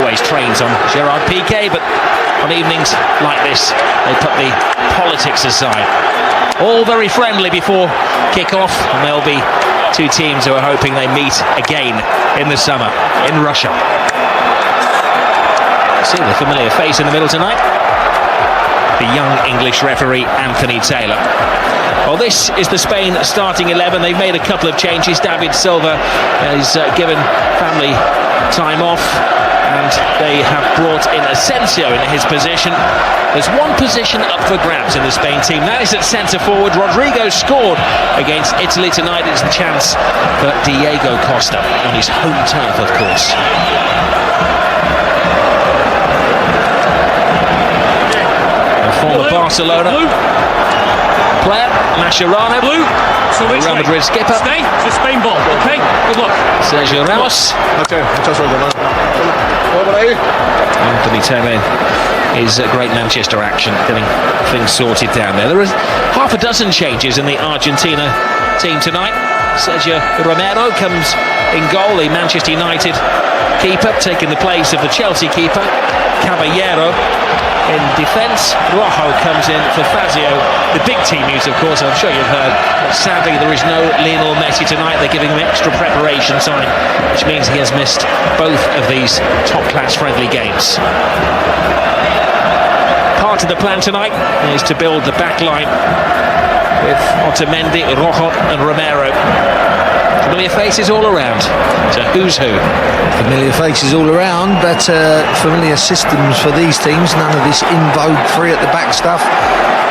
always trains on Gerard Piqué, but on evenings like this, they put the politics aside. All very friendly before kick-off, and there'll be two teams who are hoping they meet again in the summer in Russia. See the familiar face in the middle tonight, the young English referee Anthony Taylor. Well, this is the Spain starting 11. They've made a couple of changes. David Silva has given family time off, and they have brought in Asensio in his position. There's one position up for grabs in the Spain team. That is at centre-forward. Rodrigo scored against Italy tonight. It's a chance for Diego Costa on his home turf, of course. Former Barcelona player, Mascherano, so Real Madrid skipper. Stay, it's a Spain ball, okay? Good luck. Sergio Ramos. Okay, Anthony Taylor is a great Manchester action, getting things sorted down there. There are half a dozen changes in the Argentina team tonight. Sergio Romero comes in goal, the Manchester United keeper, taking the place of the Chelsea keeper, Caballero. In defence, Rojo comes in for Fazio. The big team news, of course, I'm sure you've heard, but sadly there is no Lionel Messi tonight. They're giving him extra preparation time, which means he has missed both of these top-class friendly games. Part of the plan tonight is to build the back line with Otamendi, Rojo and Romero. Familiar faces all around. So who's who? Familiar faces all around, but familiar systems for these teams. None of this in vogue three at the back stuff.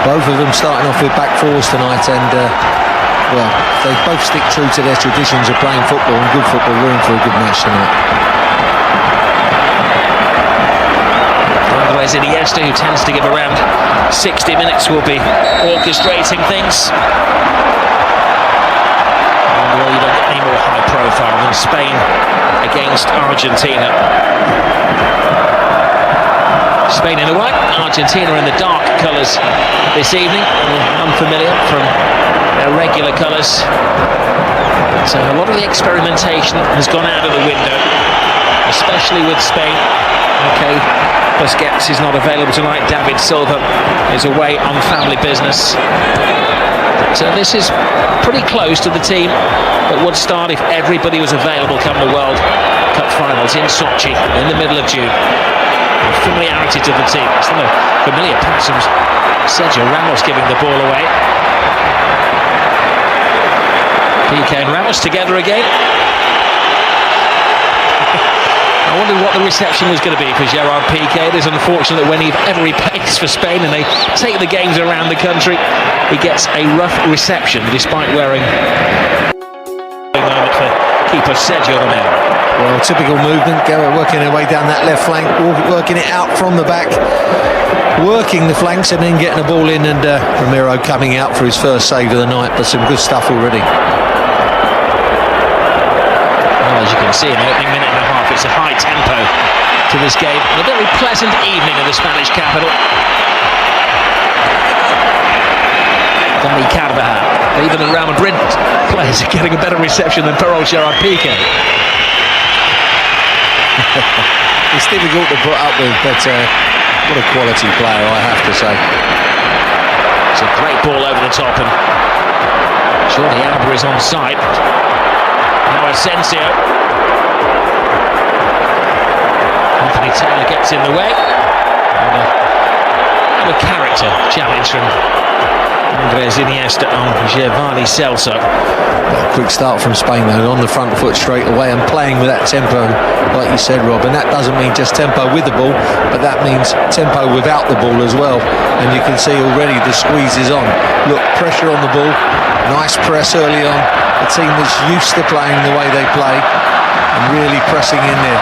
Both of them starting off with back fours tonight, and well, if they both stick true to their traditions of playing football and good football, we're in for a good match tonight. Andres Iniesta, who tends to give around 60 minutes, will be orchestrating things. Well, you don't get any more high profile than Spain against Argentina. Spain in the white, Argentina in the dark colours this evening, unfamiliar from their regular colours. So a lot of the experimentation has gone out of the window, especially with Spain. Okay, Busquets is not available tonight. David Silva is away on family business. So this is pretty close to the team that would start if everybody was available come the World Cup finals in Sochi in the middle of June. The familiarity to the team. Some of the familiar passes. Sergio Ramos giving the ball away. Piqué and Ramos together again. I wondered what the reception was going to be for Gerard Piqué. It is unfortunate that whenever he plays for Spain and they take the games around the country, he gets a rough reception despite wearing a moment for keeper Sergio Romero. Well, typical movement, working their way down that left flank, working it out from the back, working the flanks and then getting the ball in, and Romero coming out for his first save of the night, but some good stuff already. Well, as you can see in the opening minute and a half, it's a high tempo to this game and a very pleasant evening in the Spanish capital. Dani Carvajal, even the Real Madrid players are getting a better reception than poor old Gerard Piqué. It's difficult to put up with, but what a quality player, I have to say. It's a great ball over the top, and Jordi Alba is on side. Now Asensio. Anthony Taylor gets in the way. And a character challenge from Andres Iniesta on Giovanni Celso. Quick start from Spain though, on the front foot straight away and playing with that tempo, like you said, Rob, and that doesn't mean just tempo with the ball, but that means tempo without the ball as well, and you can see already the squeeze is on. Look, pressure on the ball, nice press early on, a team that's used to playing the way they play and really pressing in there.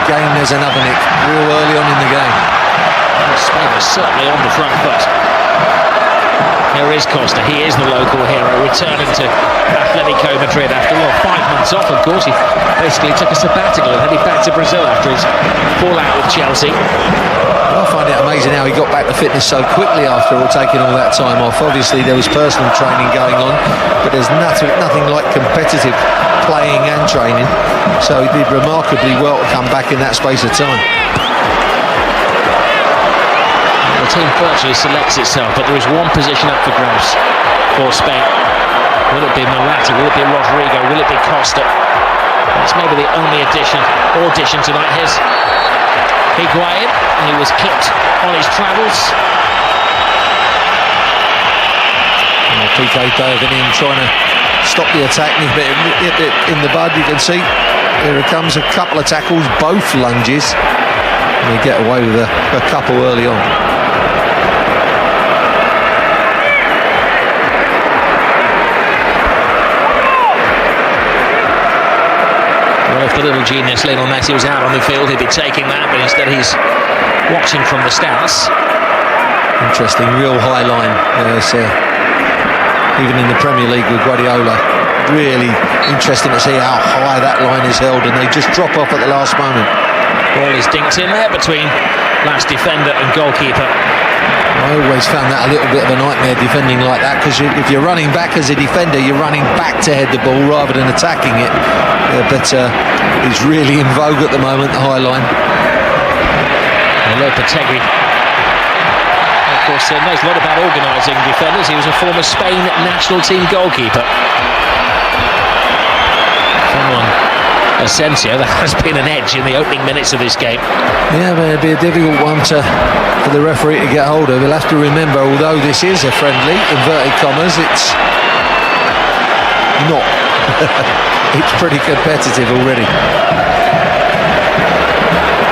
Again, there's another nick, real early on in the game. Spain is certainly on the front foot. Here is Costa, he is the local hero, returning to Atletico Madrid after 5 months off, of course. He basically took a sabbatical and headed back to Brazil after his fallout with Chelsea. I find it amazing how he got back to fitness so quickly after taking all that time off. Obviously there was personal training going on, but there's nothing like competitive playing and training, so he did remarkably well to come back in that space of time. The team virtually selects itself, but there is one position up for grabs for Spain. Will it be Morata? Will it be Rodrigo? Will it be Costa? That's maybe the only audition tonight. Here's Higuain, who was clipped on his travels. PK diving in, trying to stop the attack, and hit it in the bud. You can see here it comes, a couple of tackles, both lunges, and they get away with a couple early on. Well, if the little genius Lionel Messi was out on the field, he'd be taking that, but instead he's watching from the stance. Interesting, real high line. Even in the Premier League with Guardiola, really interesting to see how high that line is held, and they just drop off at the last moment. Ball is dinked in there between last defender and goalkeeper. I always found that a little bit of a nightmare, defending like that, because if you're running back as a defender, you're running back to head the ball rather than attacking it. But it's really in vogue at the moment, the high line. Lopetegui, of course, knows a lot about organising defenders. He was a former Spain national team goalkeeper. Someone Asensio, that has been an edge in the opening minutes of this game. Yeah, but it'd be a difficult one for the referee to get hold of. He'll have to remember, although this is a friendly, inverted commas, it's not. It's pretty competitive already.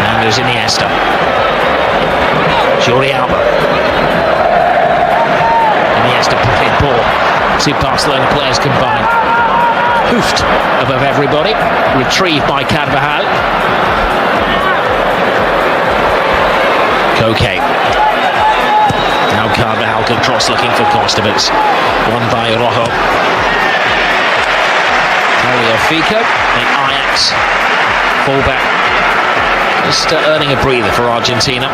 And there's Iniesta. Jordi Alba. Iniesta brilliant ball. Two Barcelona players combined. Hoofed above everybody. Retrieved by Carvajal. Koke. Now Carvajal can cross looking for Costa, but it's won by Rojo. Fico, the Ajax fullback, just earning a breather for Argentina.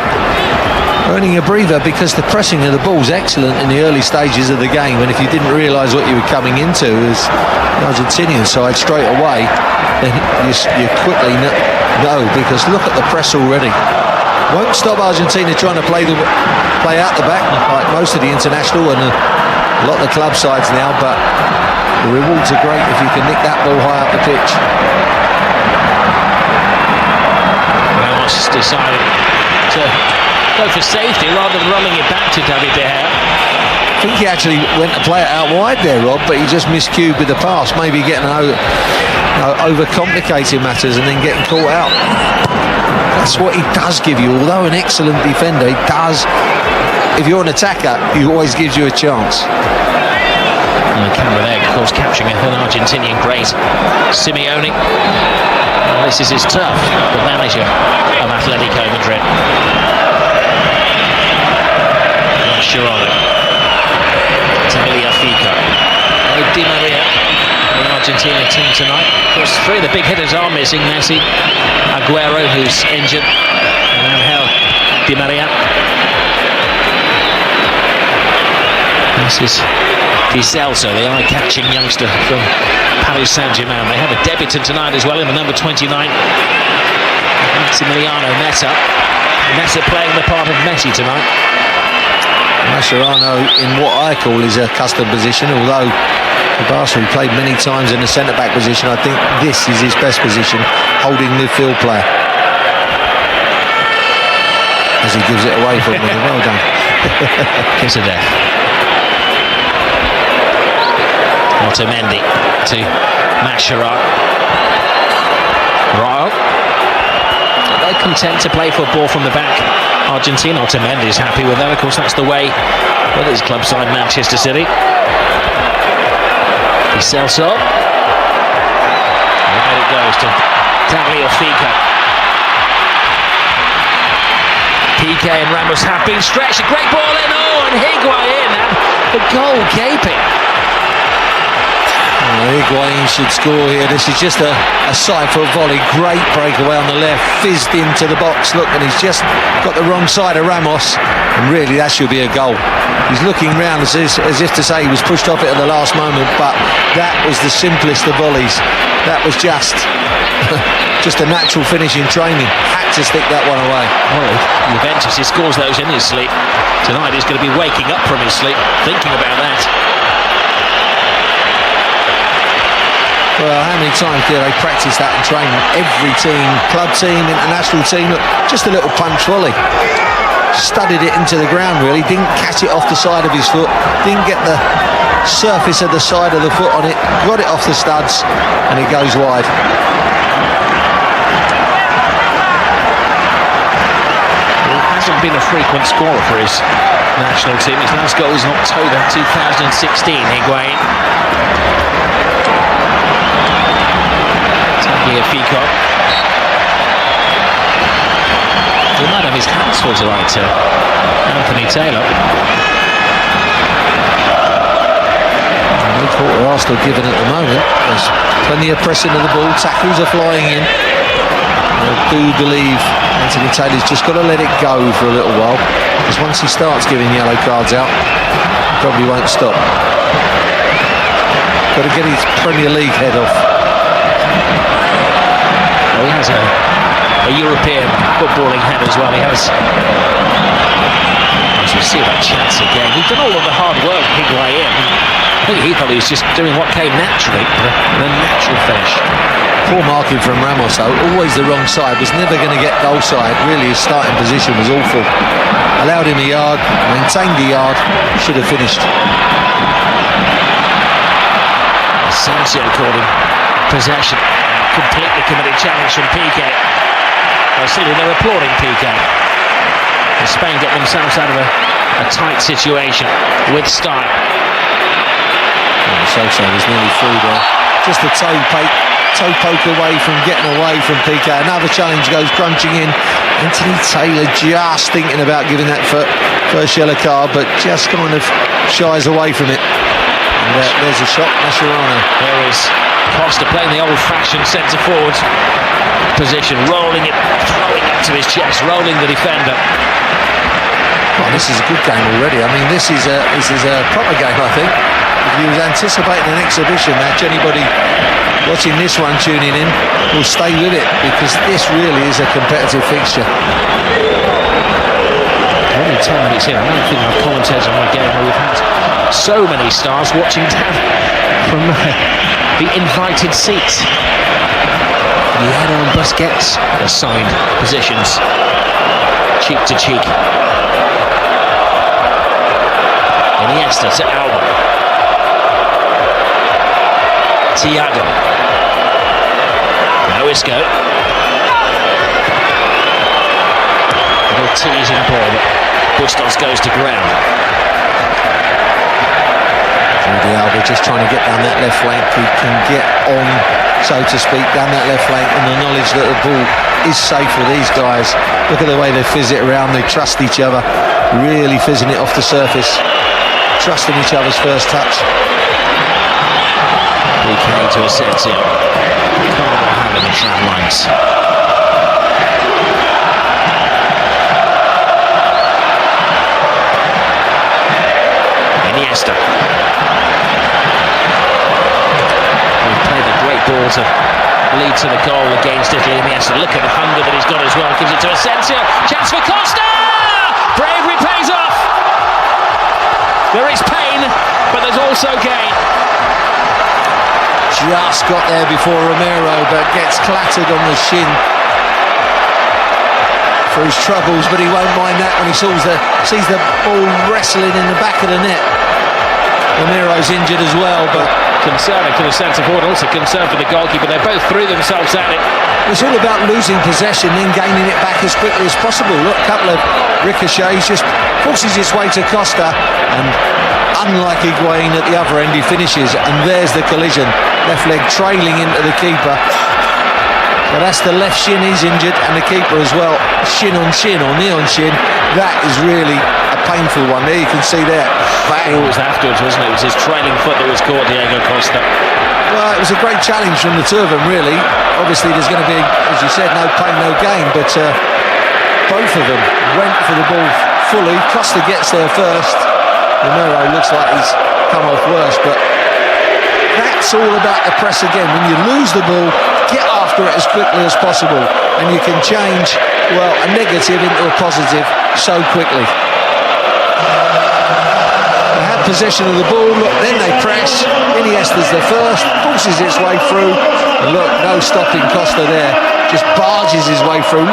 Earning a breather because the pressing of the ball is excellent in the early stages of the game, and if you didn't realise what you were coming into as the Argentinian side straight away, then you quickly know, because look at the press already. Won't stop Argentina trying to play out the back like most of the international and a lot of the club sides now, but the rewards are great if you can nick that ball high up the pitch. Ramos decided to go for safety rather than rolling it back to David De Gea. I think he actually went to play it out wide there, Rob, but he just miscued with the pass, maybe getting overcomplicating matters and then getting caught out. That's what he does give you. Although an excellent defender, he does, if you're an attacker, he always gives you a chance. And the camera there, of course, capturing an Argentinian great, Simeone. Well, this is his turf, the manager of Atletico Madrid. Mascherano. Tagliafico. Di Maria, the Argentina team tonight. Of course, three of the big hitters are missing. Messi, Aguero, who's injured, and Angel Di Maria. This is Celso, the eye-catching youngster from Paris Saint-Germain. They have a debutant tonight as well in the number 29, Maximiliano Mesa. Mesa playing the part of Messi tonight. Mascherano in what I call is a custom position, although for Barca, he played many times in the centre-back position. I think this is his best position, holding midfield player. As he gives it away from him. Well done. Kiss of death. Otamendi to Mascherano. Royal. They're content to play football from the back. Argentina, Otamendi is happy with that. Of course, that's the way with his club side, Manchester City. Celso. Right it goes to Tagliafico. PK and Ramos have been stretched. A great ball in. Oh, and Higuain, and the goal gaping. Higuain should score here. This is just a side-foot volley. Great breakaway on the left, fizzed into the box. Look, and he's just got the wrong side of Ramos, and really that should be a goal. He's looking round as if to say he was pushed off it at the last moment, but that was the simplest of volleys. That was just a natural finish in training. Had to stick that one away. Well, Juventus, he scores those in his sleep. Tonight he's going to be waking up from his sleep, thinking about that. Well, how many times do they practice that in training? Every team, club team, international team, look, just a little punch volley. Studied it into the ground, really. Didn't catch it off the side of his foot. Didn't get the surface of the side of the foot on it. Got it off the studs, and it goes wide. He hasn't been a frequent scorer for his national team. His last goal was in October 2016, Higuain. Peacock. He might have his hands full tonight to Anthony Taylor. No quarter Arsenal given at the moment. There's plenty of pressing of the ball. Tackles are flying in. I do believe Anthony Taylor's just got to let it go for a little while, because once he starts giving yellow cards out, he probably won't stop. Got to get his Premier League head off. He has a European footballing head as well. He has, as we see that chance again, he's done all of the hard work, Higuain. I think he thought he was just doing what came naturally, the natural finish. Poor marking from Ramos, though, always the wrong side, was never going to get goal side. Really, his starting position was awful. Allowed him a yard, maintained the yard, should have finished. Sancho called him possession. Completely committed challenge from Piqué. Well, still they're applauding Piqué. And Spain get themselves out of a tight situation with style. Sosa was nearly through there. Just a toe poke away from getting away from Piqué. Another challenge goes crunching in. Anthony Taylor just thinking about giving that first yellow card, but just kind of shies away from it. And there's a shot, Mascherano. There is Costa playing the old-fashioned centre-forward position, rolling it, throwing it to his chest, rolling the defender. Well, this is a good game already. I mean, this is a proper game, I think. If you was anticipating an exhibition match, anybody watching this one tuning in will stay with it, because this really is a competitive fixture. Only 10 minutes in, I don't think I've commentated on my game where we've had so many stars watching down from the invited seats. Lionel and Busquets assigned positions, cheek to cheek. Iniesta to Alba. Thiago. Now Isco. Little teasing ball, but Bustos goes to ground. The Alba just trying to get down that left flank. He can get on, so to speak, down that left flank, and the knowledge that the ball is safe for these guys. Look at the way they fizz it around. They trust each other, really fizzing it off the surface, trusting each other's first touch. Piqué to Asensio. Can't have in the tram lines. Iniesta. Ball to lead to the goal against Italy. Iniesta, look at the hunger that he's got as well. Gives it to Asensio. Chance for Costa! Bravery pays off. There is pain, but there's also gain. Just got there before Romero, but gets clattered on the shin for his troubles, but he won't mind that when he sees the ball wrestling in the back of the net. Romero's injured as well, but concerning for the centre forward, also concerned for the goalkeeper. They both threw themselves at it. It's all about losing possession, then gaining it back as quickly as possible. Look, a couple of ricochets, just forces his way to Costa, and unlike Higuain at the other end, he finishes, and there's the collision. Left leg trailing into the keeper. But that's the left shin, he's injured, and the keeper as well. Shin on shin, or knee on shin. That is really a painful one. There you can see there. bang. It was afterwards, wasn't it? It was his trailing foot that was caught, Diego Costa. Well, it was a great challenge from the two of them, really. Obviously, there's going to be, as you said, no pain, no gain, but both of them went for the ball fully. Costa gets there first. Romero looks like he's come off worse, but that's all about the press again. When you lose the ball, get after it as quickly as possible, and you can change, well, a negative into a positive so quickly. They had possession of the ball, look, then they press. Iniesta's the first, forces its way through, and look, no stopping Costa there, just barges his way through.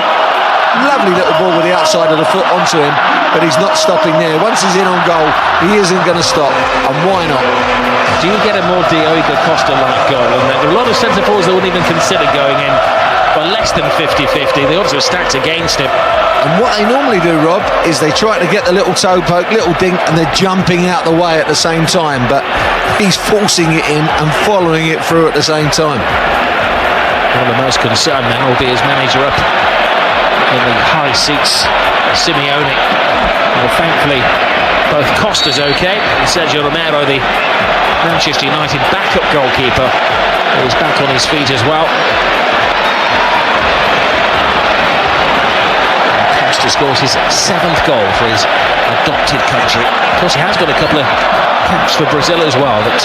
Lovely little ball with the outside of the foot onto him, but he's not stopping there. Once he's in on goal, he isn't going to stop, and why not? Do you get a more Diego Costa-like goal than that? There are a lot of centre-forwards that wouldn't even consider going in for less than 50-50. The odds are stacked against him. And what they normally do, Rob, is they try to get the little toe poke, little dink, and they're jumping out the way at the same time, but he's forcing it in and following it through at the same time. One of the most concerned men will be his manager up in the high seats, Simeone. Well, thankfully, both Costa's okay, and Sergio Romero, the Manchester United backup goalkeeper, is back on his feet as well. Costa scores his 7th goal for his adopted country. Of course, he has got a couple of caps for Brazil as well that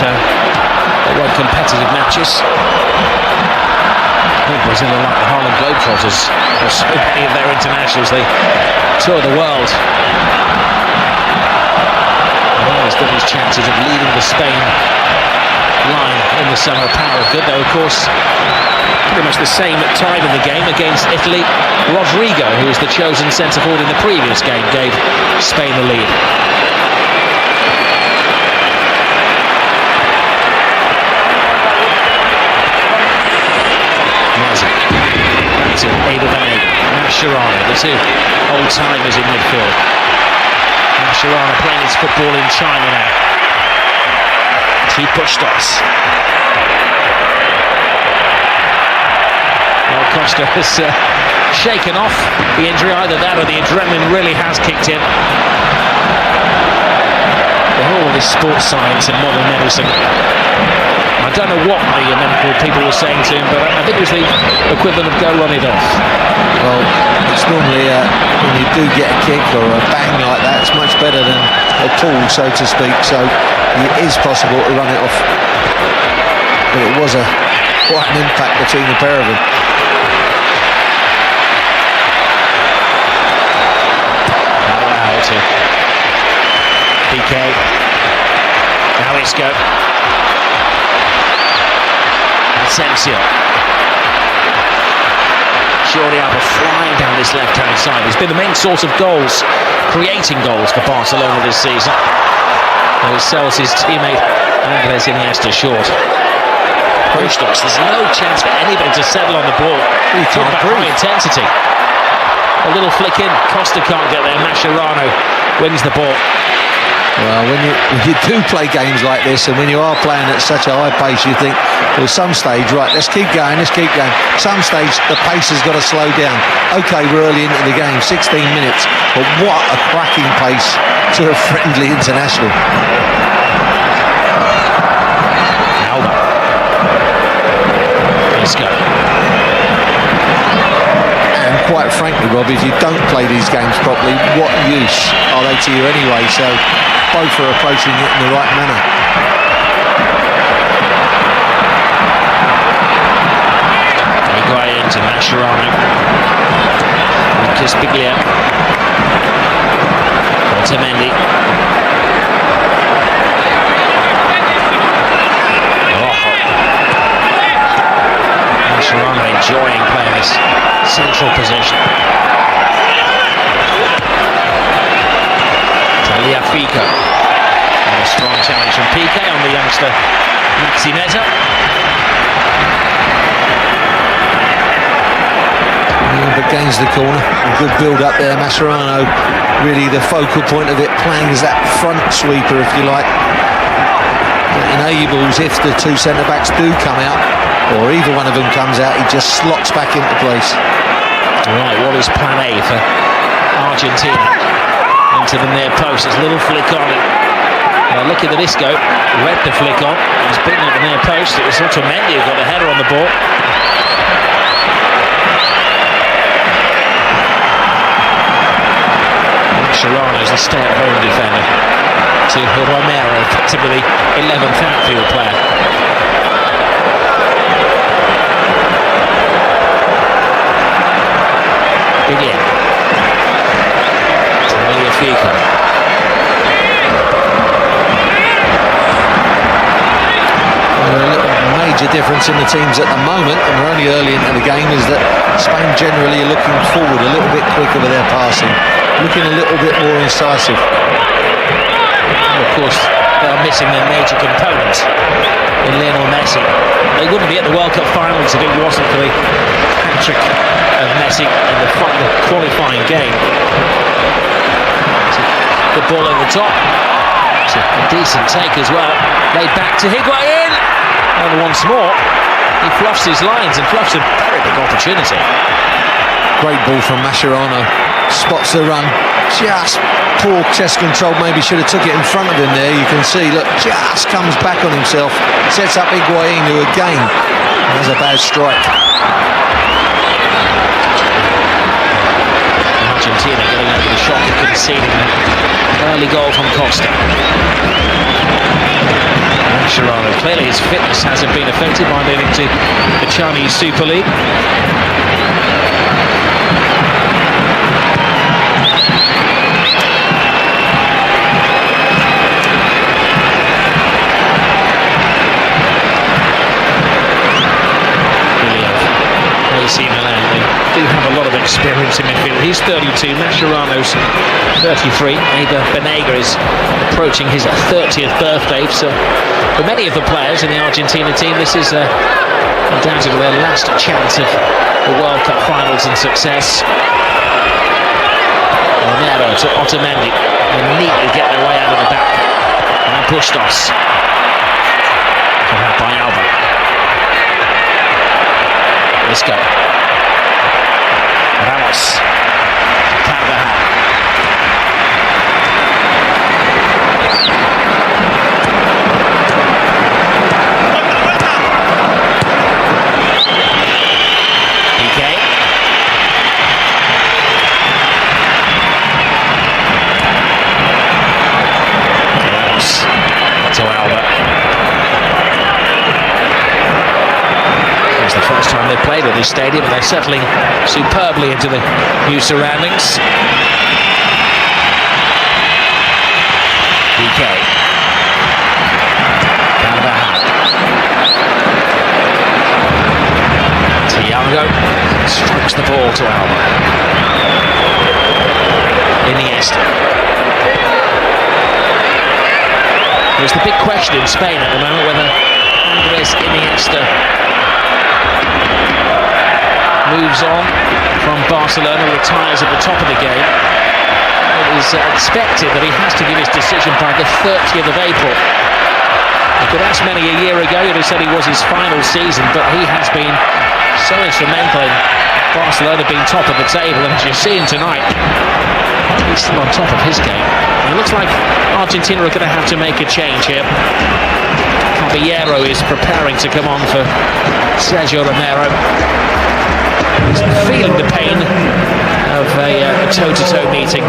won competitive matches. I think Brazil are like the Harlem Globetrotters. For so many of their internationals, they tour the world. Well, he's got his chances of leading the Spain line in the summer power of good, though, of course, pretty much the same time in the game against Italy. Rodrigo, who was the chosen centre-forward in the previous game, gave Spain the lead. To Adevane, Mascherano, the two old-timers in midfield. Mascherano playing his football in China now. Two push-stops. Well, Costa has shaken off the injury. Either that or the adrenaline really has kicked in. The whole of this sports science and modern medicine. I don't know what the medical people were saying to him, but I think it was the equivalent of go run it off. Well, it's normally when you do get a kick or a bang like that, it's much better than a pull, so to speak, so it is possible to run it off. But it was quite an impact between the pair of them. Wow, to PK. Now it's go. Asensio. Jordi Alba flying down this left-hand side. He's been the main source of goals, creating goals for Barcelona this season. He sells his teammate Andres Iniesta short. Push-stops. There's no chance for anybody to settle on the ball. He can't breathe. High intensity. A little flick in. Costa can't get there. Mascherano wins the ball. Well, when you do play games like this, and when you are playing at such a high pace, you think, well, some stage, right, let's keep going. Some stage, the pace has got to slow down. OK, we're early into the game, 16 minutes, but what a cracking pace to a friendly international. Alba. Let's go. And quite frankly, Rob, if you don't play these games properly, what use are they to you anyway? So both are approaching it in the right manner. Higuain to Mascherano. Kispiglia. Otamendi. Mascherano enjoying playing this central position. Liafico. And a strong challenge from PK on the youngster Maxi Meta. But gains the corner. A good build up there. Mascherano really the focal point of it, playing as that front sweeper, if you like. It enables, if the two centre backs do come out, or either one of them comes out, he just slots back into place. Right, what is plan A for Argentina? Into the near post, there's a little flick on it. Look at the disco, read the flick on, he's beaten at the near post. It was Otamendi who got the header on the ball. Mascherano's the stay-at-home defender to Romero, effectively the 11th outfield player. Begin. Fico. A major difference in the teams at the moment, and we're only early into the game, is that Spain generally are looking forward a little bit quicker with their passing, looking a little bit more incisive. And of course, they are missing their major component in Lionel Messi. They wouldn't be at the World Cup finals if it wasn't for the hat-trick of Messi in the final qualifying game. The ball over the top. It's a decent take as well. Laid back to Higuain. And once more, he fluffs his lines and fluffs a very big opportunity. Great ball from Mascherano. Spots the run. Just poor chest control. Maybe should have took it in front of him there. You can see, look, just comes back on himself. Sets up Higuain, who again has a bad strike. Argentina getting over the shock of conceding an early goal from Costa. Mascherano, clearly his fitness hasn't been affected by moving to the Chinese Super League. AC Milan, they do have a lot of experience in midfield. He's 32, Mascherano's 33. Eva Banega is approaching his 30th birthday. So for many of the players in the Argentina team, this is undoubtedly their last chance of the World Cup finals and success. Romero to Otamendi. They neatly get their way out of the back. And Bustos. By Alba. Let's go. Ramos. Carvajal. PK. Ramos. To Alba. It's the first time they've played at this stadium, and they're settling superbly into the new surroundings. PK. Carvajal. Thiago strokes the ball to Alba. Iniesta. There's the big question in Spain at the moment whether Andres Iniesta moves on from Barcelona, retires at the top of the game. It is expected that he has to give his decision by the 30th of April. If you'd asked many a year ago, you'd have said he was his final season, but he has been so instrumental in Barcelona being top of the table, and as you're seeing tonight, he's still on top of his game. And it looks like Argentina are going to have to make a change here. Caballero is preparing to come on for Sergio Romero. He's feeling the pain of a toe-to-toe meeting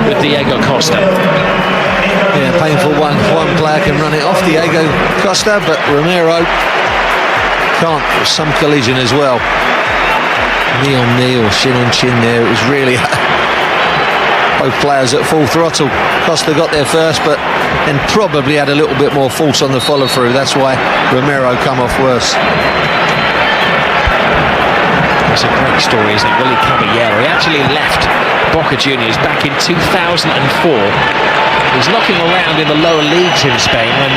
with Diego Costa. Yeah, painful one. One player can run it off, Diego Costa, but Romero can't. Some collision as well. Knee on knee or shin on chin there. It was really both players at full throttle. Costa got there first, but then probably had a little bit more force on the follow-through. That's why Romero come off worse. It's a great story, isn't it? Willie Caballero. He actually left Boca Juniors back in 2004. He was knocking around in the lower leagues in Spain when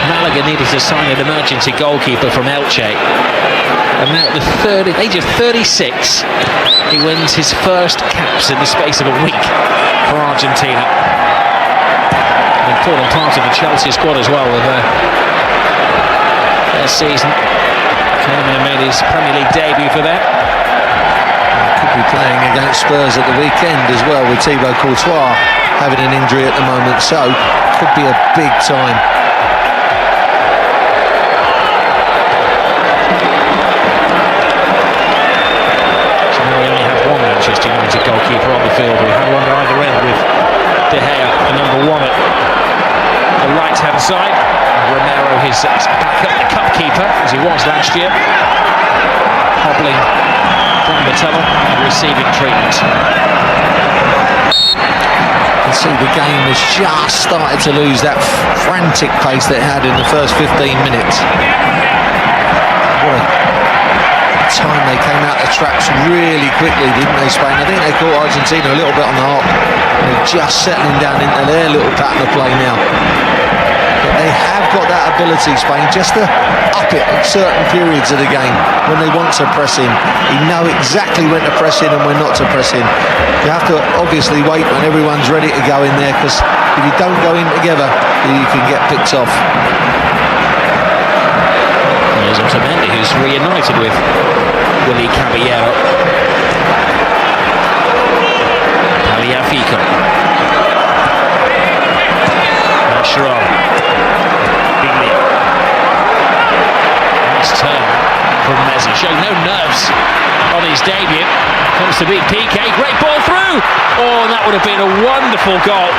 Malaga needed to sign an emergency goalkeeper from Elche. And now at the age of 36, he wins his first caps in the space of a week for Argentina. An important part of the Chelsea squad as well with their season. Came made his Premier League debut for them. Could be playing against Spurs at the weekend as well with Thibaut Courtois having an injury at the moment, so could be a big time. So now we only have one Manchester United goalkeeper on the field. We have one either end with De Gea, the number 1 at the right-hand side. Romero, his backup, the cup keeper, as he was last year, hobbling from the tunnel and receiving treatment. You can see the game has just started to lose that frantic pace that it had in the first 15 minutes. What a time they came out the traps really quickly, didn't they, Spain? I think they caught Argentina a little bit on the hop. They're just settling down into their little pattern of play now. But they have got that ability, Spain, just to up it at certain periods of the game when they want to press in. You know exactly when to press in and when not to press in. You have to obviously wait when everyone's ready to go in there, because if you don't go in together, you can get picked off. There's Otamendi, who's reunited with Willy Caballero. Tagliafico. Mascherano. Biglia. Nice turn from Messi. Showed no nerves on his debut. Comes to beat PK. Great ball through. Oh, and that would have been a wonderful goal.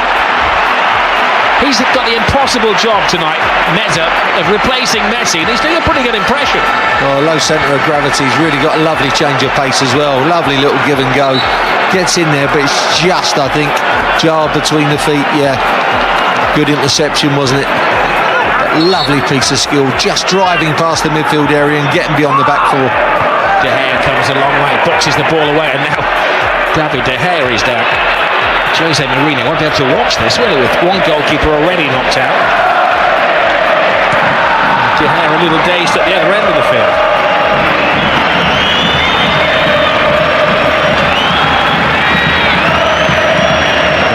He's got the impossible job tonight, Meza, of replacing Messi, and he's doing a pretty good impression. Oh, low centre of gravity. He's really got a lovely change of pace as well. Lovely little give and go. Gets in there, but it's just, I think, jarred between the feet. Yeah, good interception, wasn't it? But lovely piece of skill, just driving past the midfield area and getting beyond the back four. De Gea comes a long way, boxes the ball away, and now David De Gea is down. Jose Mourinho won't be able to watch this, really, with one goalkeeper already knocked out. De Gea a little dazed at the other end of the field.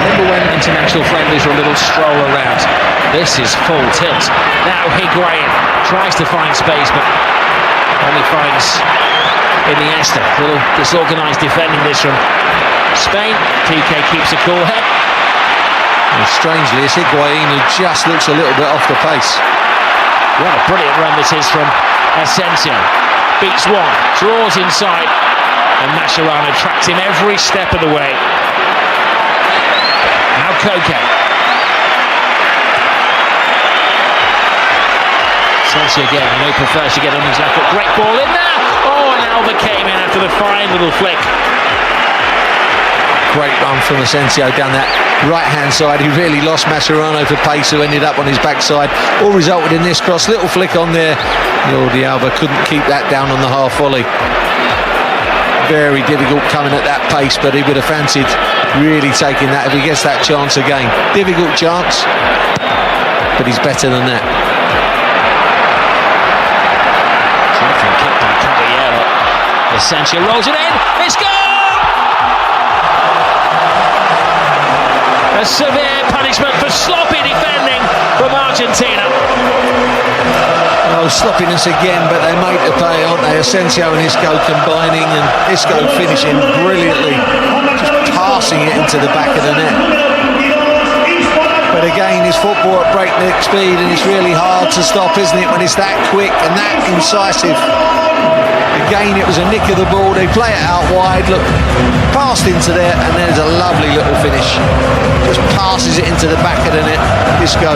Remember when international friendlies were a little stroll around? This is full tilt. Now Higuain tries to find space, but only finds Iniesta. A little disorganised defending this from Spain. PK keeps a cool head. And strangely, it's Higuain who just looks a little bit off the pace. What a brilliant run this is from Asensio. Beats one, draws inside, and Mascherano tracks him every step of the way. Now Koke. Asensio again, and he prefers to get on his left foot. Great ball in there. Oh, and Alba came in after the fine little flick. Great run from Asensio down that right-hand side. He really lost Mascherano for pace, who ended up on his backside. All resulted in this cross. Little flick on there. Jordi Alba couldn't keep that down on the half volley. Very difficult coming at that pace, but he would have fancied really taking that if he gets that chance again. Difficult chance, but he's better than that. Terrific kick by Caballero. Asensio rolls it in. It's goal! A severe punishment for sloppy defending from Argentina. Oh, sloppiness again, but they made the pay, aren't they? Asensio and Isco combining, and Isco finishing brilliantly, just passing it into the back of the net. But again, it's football at breakneck speed, and it's really hard to stop, isn't it, when it's that quick and that incisive. Again, it was a nick of the ball. They play it out wide. Look, passed into there, and there's a lovely little finish. Just passes it into the back of the net. Isco,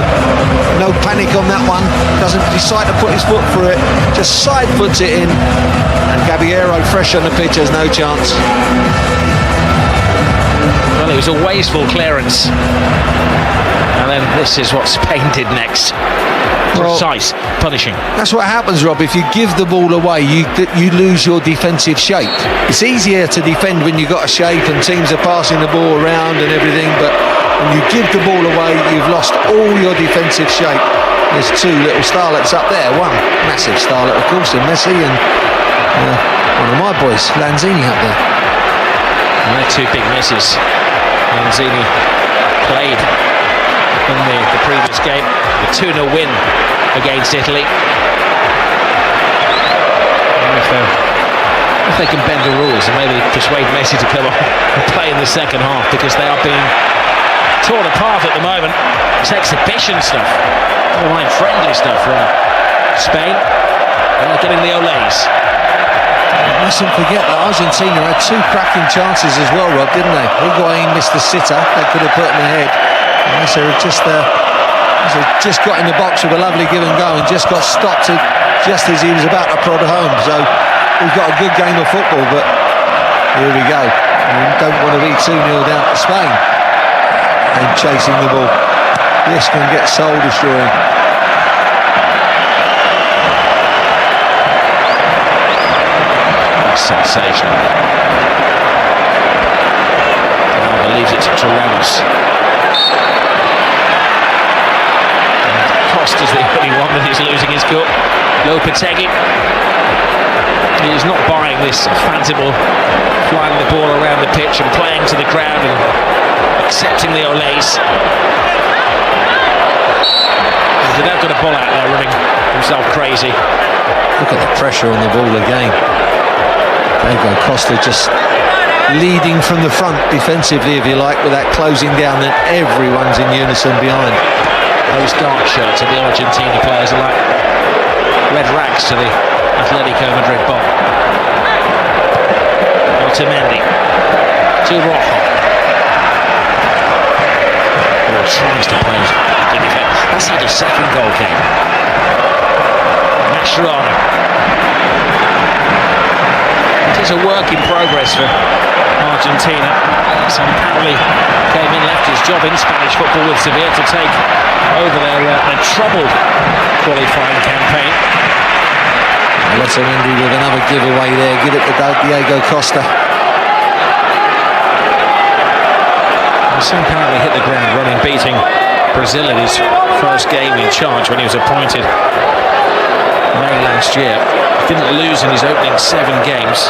no panic on that one. Doesn't decide to put his foot through it. Just side puts it in. And Caballero, fresh on the pitch, has no chance. Well, it was a wasteful clearance. And then this is what Spain did next. Precise, punishing. That's what happens, Rob. If you give the ball away, you lose your defensive shape. It's easier to defend when you've got a shape and teams are passing the ball around and everything, but when you give the ball away, you've lost all your defensive shape. There's two little starlets up there. One massive starlet, of course, in Messi, and one of my boys, Lanzini, up there. And they're two big misses. Lanzini played in the previous game, the 2-0 win against Italy. If they can bend the rules and maybe persuade Messi to come on and play in the second half, because they are being torn apart at the moment. It's exhibition stuff, friendly stuff from Spain. Getting the Olays. Mustn't forget that Argentina had two cracking chances as well, Rob, didn't they? Higuain missed the sitter, that could have put him ahead. And Messi just got in the box with a lovely give and go and just got stopped just as he was about to prod home. So we've got a good game of football, but here we go. We don't want to be 2-0 down to Spain and chasing the ball. This can get soul destroying. Sensational. Believes it to Ramos. Costa's the only one that is losing his cup. Lopetegui. He is not buying this fanciful flying the ball around the pitch and playing to the crowd and accepting the Olays. They've got a ball out there running himself crazy. Look at the pressure on the ball again. There you go, Costa just leading from the front defensively, if you like, with that closing down, then everyone's in unison behind. Those dark shirts of the Argentina players are like red rags to the Atletico Madrid bomb. Otamendi to Rojo. Oh, tries to play. That's how the second goal came. Mascherano. It is a work in progress for Argentina. Some apparently came in, left his job in Spanish football with Sevilla to take over their troubled qualifying campaign. Otamendi with another giveaway there. Give it to Diego Costa. Some apparently hit the ground running, beating Brazil in his first game in charge when he was appointed May last year. Didn't lose in his opening 7 games.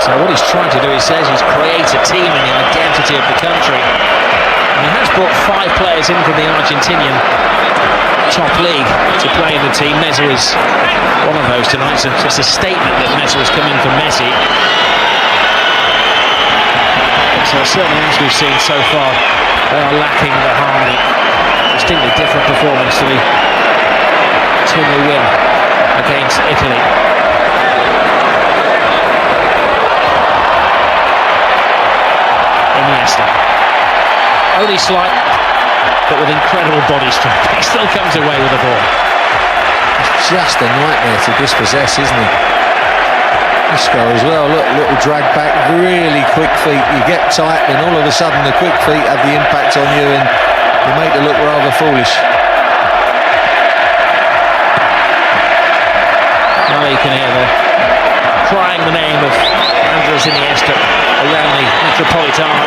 So what he's trying to do, he says, is create a team in the identity of the country. And he has brought 5 players in from the Argentinian top league to play in the team. Messi is one of those tonight. So it's a statement that Messi has come in for Messi. So certainly, as we've seen so far, they are lacking the harmony. Distinctly different performance to the 2-0 win against Italy. Iniesta. Only slight, but with incredible body strength. He still comes away with the ball. It's just a nightmare to dispossess, isn't he? Isco as well, look, little drag back, really quick feet. You get tight and all of a sudden the quick feet have the impact on you and you make it look rather foolish. Well, you can hear crying the name of Andres Iniesta around the Metropolitano.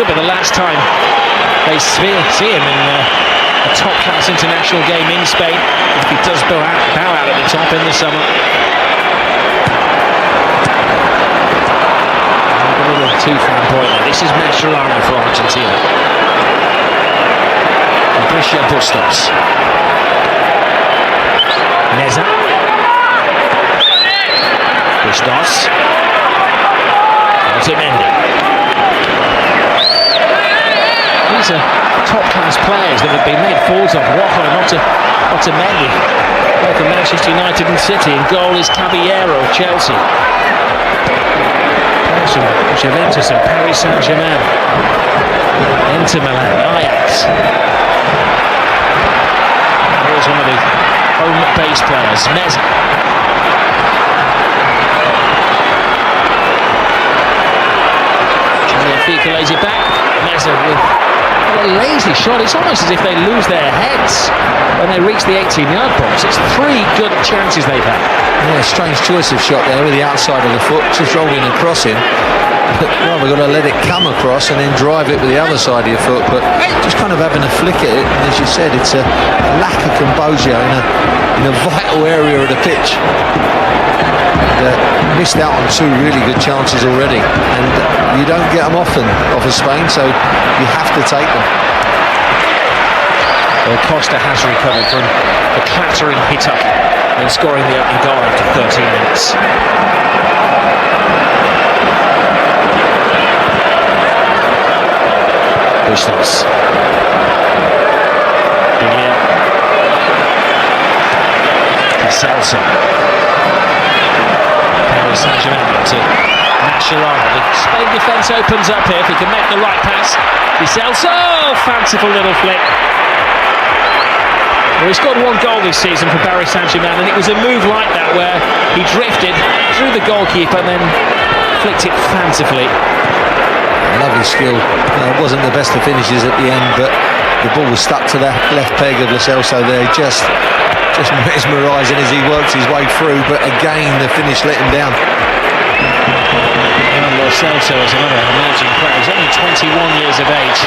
Could be the last time they see him in a top-class international game in Spain, if he does bow out at the top in the summer. A little two-fan point there. This is Mascherano for Argentina. Bricia Bustos. Neza. Bustos. Otamendi. These are top-class players that have been made forwards of. Rojo and Otamendi, both from Manchester United and City. And goal is Caballero of Chelsea. From Juventus and Paris Saint-Germain. Inter Milan, Ajax. Here's one of the home base players, Messi. Fica lays it back. Messi with a lazy shot. It's almost as if they lose their heads when they reach the 18-yard box. It's 3 good chances they've had. Yeah, strange choice of shot there with the outside of the foot, just rolling across him. But rather got to let it come across and then drive it with the other side of your foot. But just kind of having a flick at it. And as you said, it's a lack of composure in a vital area of the pitch. Missed out on 2 really good chances already, and you don't get them often off of Spain, so you have to take them. Well, Costa has recovered from the clattering hit-up and scoring the opening goal after 13 minutes. foolishness. Celso. Paris Saint-Germain to Mascherano. The Spain defence opens up here if he can make the right pass. Celso, fanciful little flick. Well, he's got one goal this season for Paris Saint-Germain, and it was a move like that where he drifted through the goalkeeper and then flicked it fancifully. Lovely skill. It wasn't the best of finishes at the end, but the ball was stuck to that left peg of Lo Celso there. Just mesmerising as he works his way through, but again the finish let him down. Well, Lo Celso is another emerging player. He's only 21 years of age.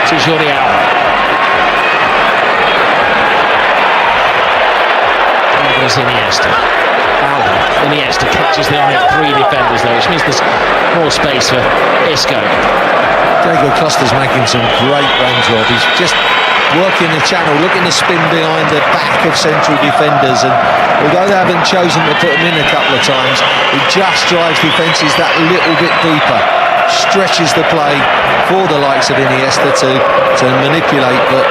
To Jordi Alba. There's Iniesta. Iniesta catches the eye of three defenders there, which means there's more space for Isco. Diego Costa's making some great runs, Rob. He's just working the channel, looking to spin behind the back of central defenders, and although they haven't chosen to put him in a couple of times, he just drives defences that little bit deeper, stretches the play for the likes of Iniesta to manipulate, but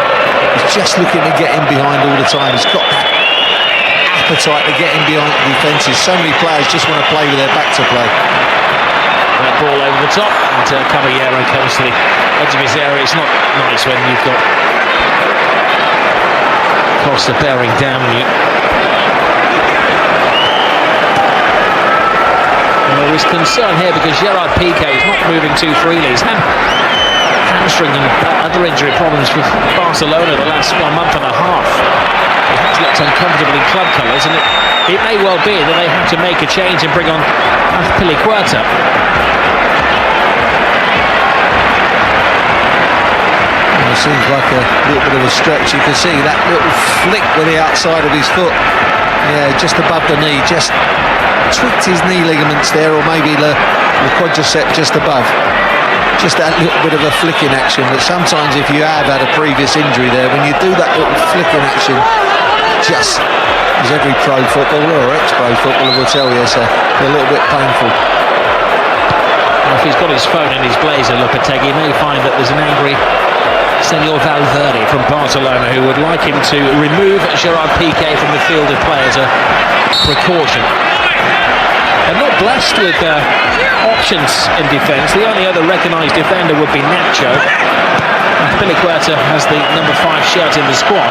he's just looking to get him behind all the time. He's got that appetite to get him behind the defences. So many players just want to play with their back to play. That ball over the top, and Caballero comes to the edge of his area. It's not nice when you've got Costa bearing down on you. Well, there is concern here because Gerard Piqué is not moving too freely. He's had hamstring and other injury problems with Barcelona the last month and a half. He has looked uncomfortable in club colours, and it may well be that they have to make a change and bring on Piliqueta. It seems like a little bit of a stretch. You can see that little flick with the outside of his foot. Yeah, just above the knee, just tweaked his knee ligaments there, or maybe the quadricep just above. Just that little bit of a flicking action. But sometimes if you have had a previous injury there, when you do that little flicking action, just as every pro footballer or ex-pro footballer will tell you, it's a little bit painful. Well, if he's got his phone in his blazer, Lopetegui may find that there's an angry Senor Valverde from Barcelona who would like him to remove Gerard Piqué from the field of play as a precaution. They're not blessed with options in defence. The only other recognised defender would be Nacho. Piliqueta has the number 5 shirt in the squad.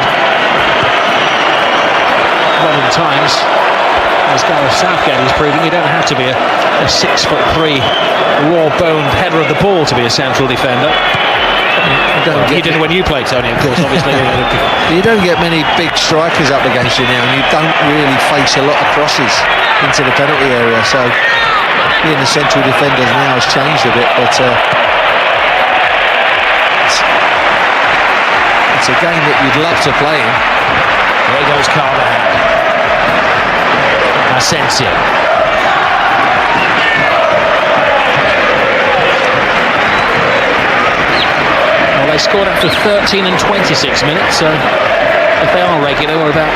Modern times, as Gareth Southgate is proving, you don't have to be a 6'3" raw-boned header of the ball to be a central defender. He didn't when you played, Tony, of course, obviously. You don't get many big strikers up against you now, and you don't really face a lot of crosses into the penalty area, so being the central defenders now has changed a bit, but it's a game that you'd love to play in. There goes Carvajal. Asensio. Well, they scored after 13 and 26 minutes, so if they are regular, we're about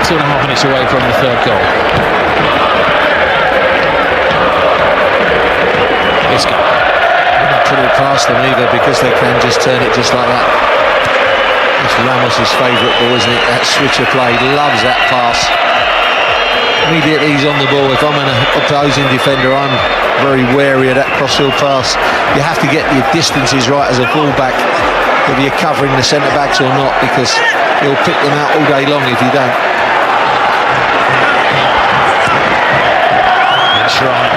2.5 minutes away from the third goal. Isco. Don't put it past them either, because they can just turn it just like that. It's Ramos' favourite ball, isn't it? That switch of play, loves that pass. Immediately he's on the ball. If I'm an opposing defender, I'm very wary of that crossfield pass. You have to get your distances right as a fullback, whether you're covering the centre backs or not, because he'll pick them out all day long if you don't. That's right.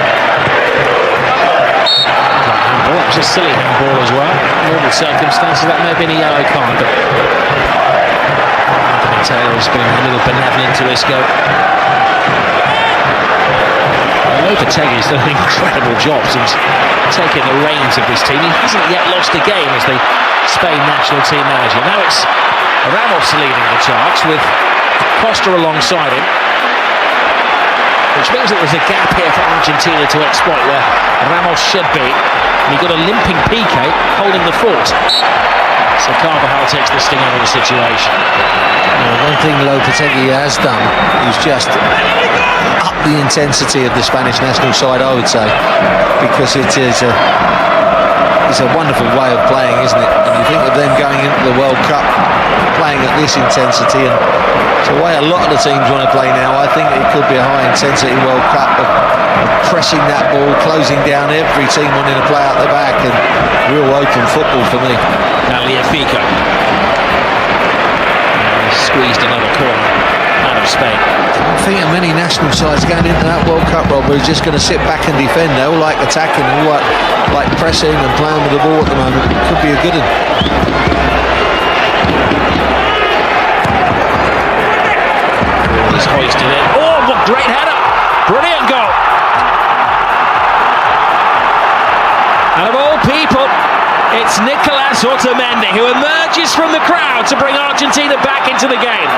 Handball. It was a silly handball as well. In normal circumstances, that may have been a yellow card, but Anthony Taylor's been a little benevolent to Isco. Lopetegui's done an incredible job since taking the reins of this team. He hasn't yet lost a game as the Spain national team manager. Now it's Ramos leading the charge with Costa alongside him, which means that there's a gap here for Argentina to exploit where Ramos should be. And you've got a limping Piqué holding the fort. So Carvajal takes the sting out of the situation. One thing Lopetegui has done is just up the intensity of the Spanish national side, I would say, because it is it's a wonderful way of playing, isn't it? And you think of them going into the World Cup playing at this intensity, and it's the way a lot of the teams want to play now. I think it could be a high intensity World Cup of pressing that ball, closing down every team wanting to play out the back, and real open football for me. Fico squeezed another corner out of Spain. I think of many national sides going into that World Cup, Rob, who's just going to sit back and defend. They all like attacking, they all like pressing and playing with the ball at the moment. Could be a good one. Ball is hoisted in. Oh, what great header! Brilliant goal! And of all people, it's Nicolas Otamendi who emerges from the crowd to bring Argentina back into the game.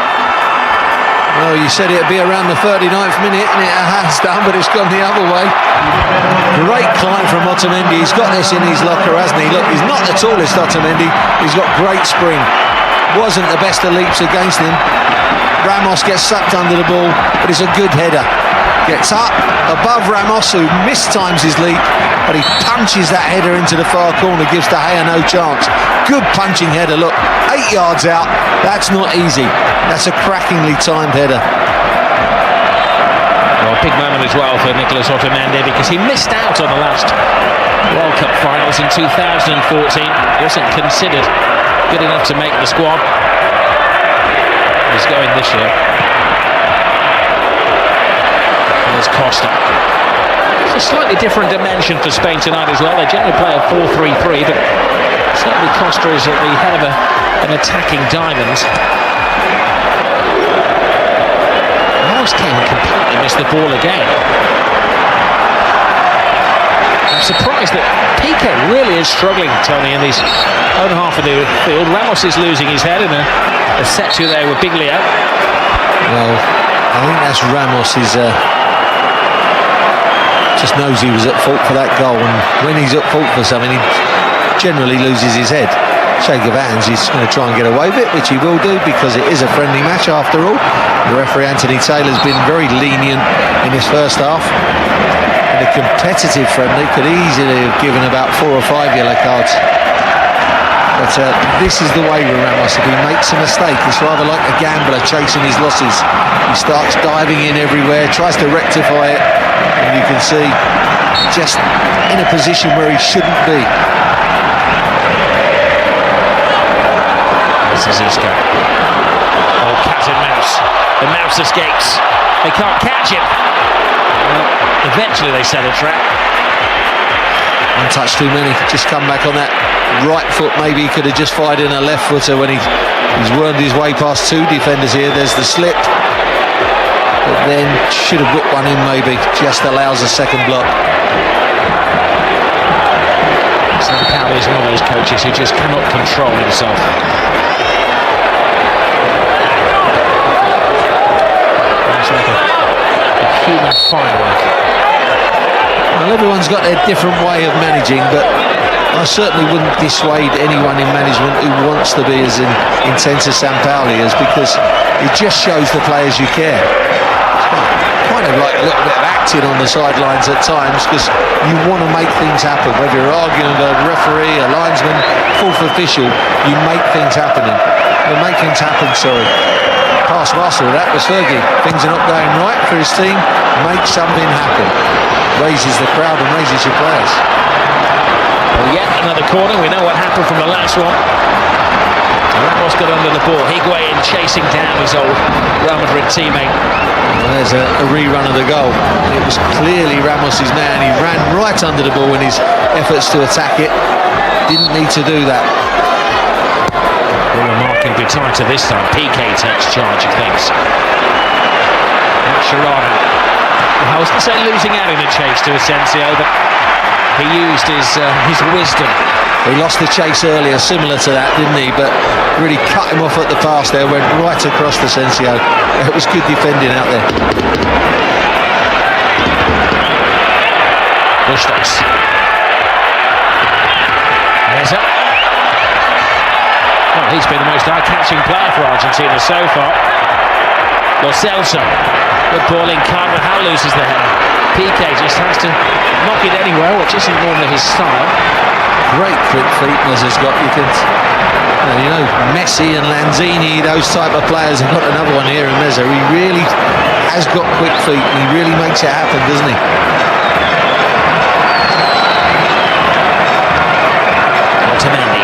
Well, you said it'd be around the 39th minute, and it has done, but it's gone the other way. Great climb from Otamendi. He's got this in his locker, hasn't he? Look, he's not the tallest Otamendi. He's got great spring. Wasn't the best of leaps against him. Ramos gets sucked under the ball, but it's a good header. Gets up above Ramos, who mistimes his leap, but he punches that header into the far corner, gives De Gea no chance. Good punching header, look, 8 yards out. That's not easy. That's a crackingly timed header. Well, big moment as well for Nicolas Otamendi, because he missed out on the last World Cup finals in 2014. Wasn't considered good enough to make the squad. He's going this year. There's Costa. It's a slightly different dimension for Spain tonight as well. They generally play a 4-3-3, but certainly Costa is at the head of an attacking diamond. Ramos came and completely missed the ball again. I'm surprised that Piqué really is struggling, Tony, in his own half of the field. Ramos is losing his head in a set-to there with Biglia. Well, I think that's Ramos. Just knows he was at fault for that goal, and when he's at fault for something, he generally loses his head. Shake of hands, he's going to try and get away with it, which he will do, because it is a friendly match after all. The referee Anthony Taylor's been very lenient in his first half. In a competitive friendly, could easily have given about 4 or 5 yellow cards. But this is the way with Ramos. If he makes a mistake, it's rather like a gambler chasing his losses. He starts diving in everywhere, tries to rectify it, and you can see just in a position where he shouldn't be. This is Isco. Oh, cat and mouse. The mouse escapes. They can't catch him. Well, eventually they set a trap. One touch too many. Just come back on that right foot. Maybe he could have just fired in a left footer when he's wormed his way past 2 defenders here. There's the slip. But then should have whipped one in, maybe. Just allows a second block. Sampaoli is one of those coaches who just cannot control himself. It's like a human firework. Well, everyone's got their different way of managing, but I certainly wouldn't dissuade anyone in management who wants to be as intense as Sampaoli is, because it just shows the players you care. Kind of like a little bit of acting on the sidelines at times, because you want to make things happen. Whether you're arguing with a referee, a linesman, fourth official, you make things happen. Past master of that was Fergie. Things are not going right for his team. Make something happen. Raises the crowd and raises your players. Well, yet another corner. We know what happened from the last one. Ramos got under the ball. Higuain chasing down his old Real Madrid teammate. Well, there's a rerun of the goal. It was clearly Ramos's man. He ran right under the ball in his efforts to attack it. Didn't need to do that. Well, remarkably tighter this time. Piqué takes charge of things. Sharana. I was going to say losing out in the chase to Asensio, but he used his wisdom. He lost the chase earlier, similar to that, didn't he? But really cut him off at the pass there, went right across to Asensio. It was good defending out there. Bustos. Meza. He's been the most eye-catching player for Argentina so far. Lo Celso, good ball in. Carvajal loses the header. Piqué just has to knock it anywhere, which isn't normally his style. Great quick feet Mezza's got. You know, Messi and Lanzini, those type of players, have got another one here in Mezza. He really has got quick feet and he really makes it happen, doesn't he? Otamendi.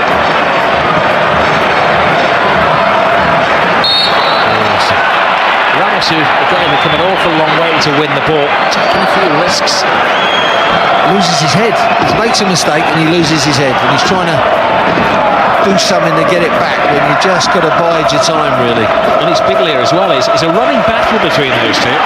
Ramos, who again have come an awful long way to win the ball, taking a few risks. Loses his head. He makes a mistake and he loses his head, and he's trying to do something to get it back when you just got to bide your time, really. And it's Biglia as well. It's a running battle between those two.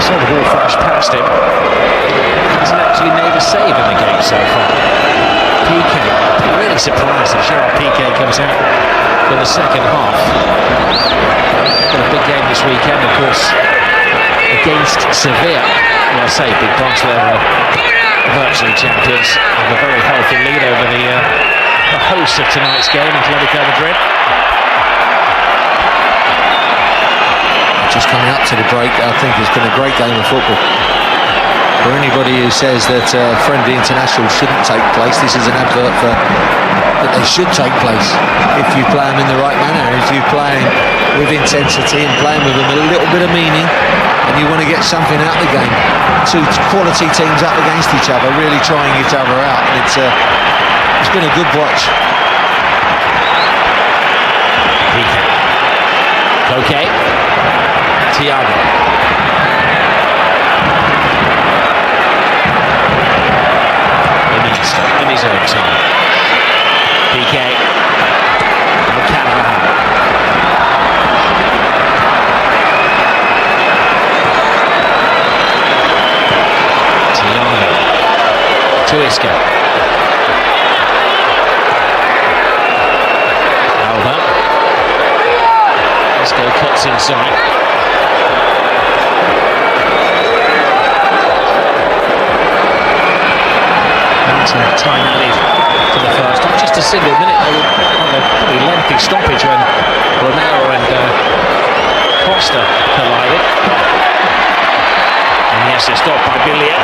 Saw the ball flash past him. Hasn't actually made a save in the game so far. Piqué, I'm really surprised that Gerard Piqué comes out for the second half. Got a big game this weekend, of course, against Sevilla. Well, I say big bunch, they're virtually champions, and a very healthy lead over the host of tonight's game, Atletico Madrid. Just coming up to the break, I think it's been a great game of football. For anybody who says that friendly internationals shouldn't take place, this is an advert for that they should take place if you play them in the right manner, if you play with intensity and playing with them with a little bit of meaning, and you want to get something out of the game. Two quality teams up against each other, really trying each other out, and it's been a good watch. Okay. Thiago. Iniesta in his own time. Piqué. And Carvajal. Thiago. To Isco. Alba. Isco cuts inside. Time added to the first half, just a single minute. They would have a pretty lengthy stoppage when Romero and Costa collided. And yes, it's stopped by Biglia.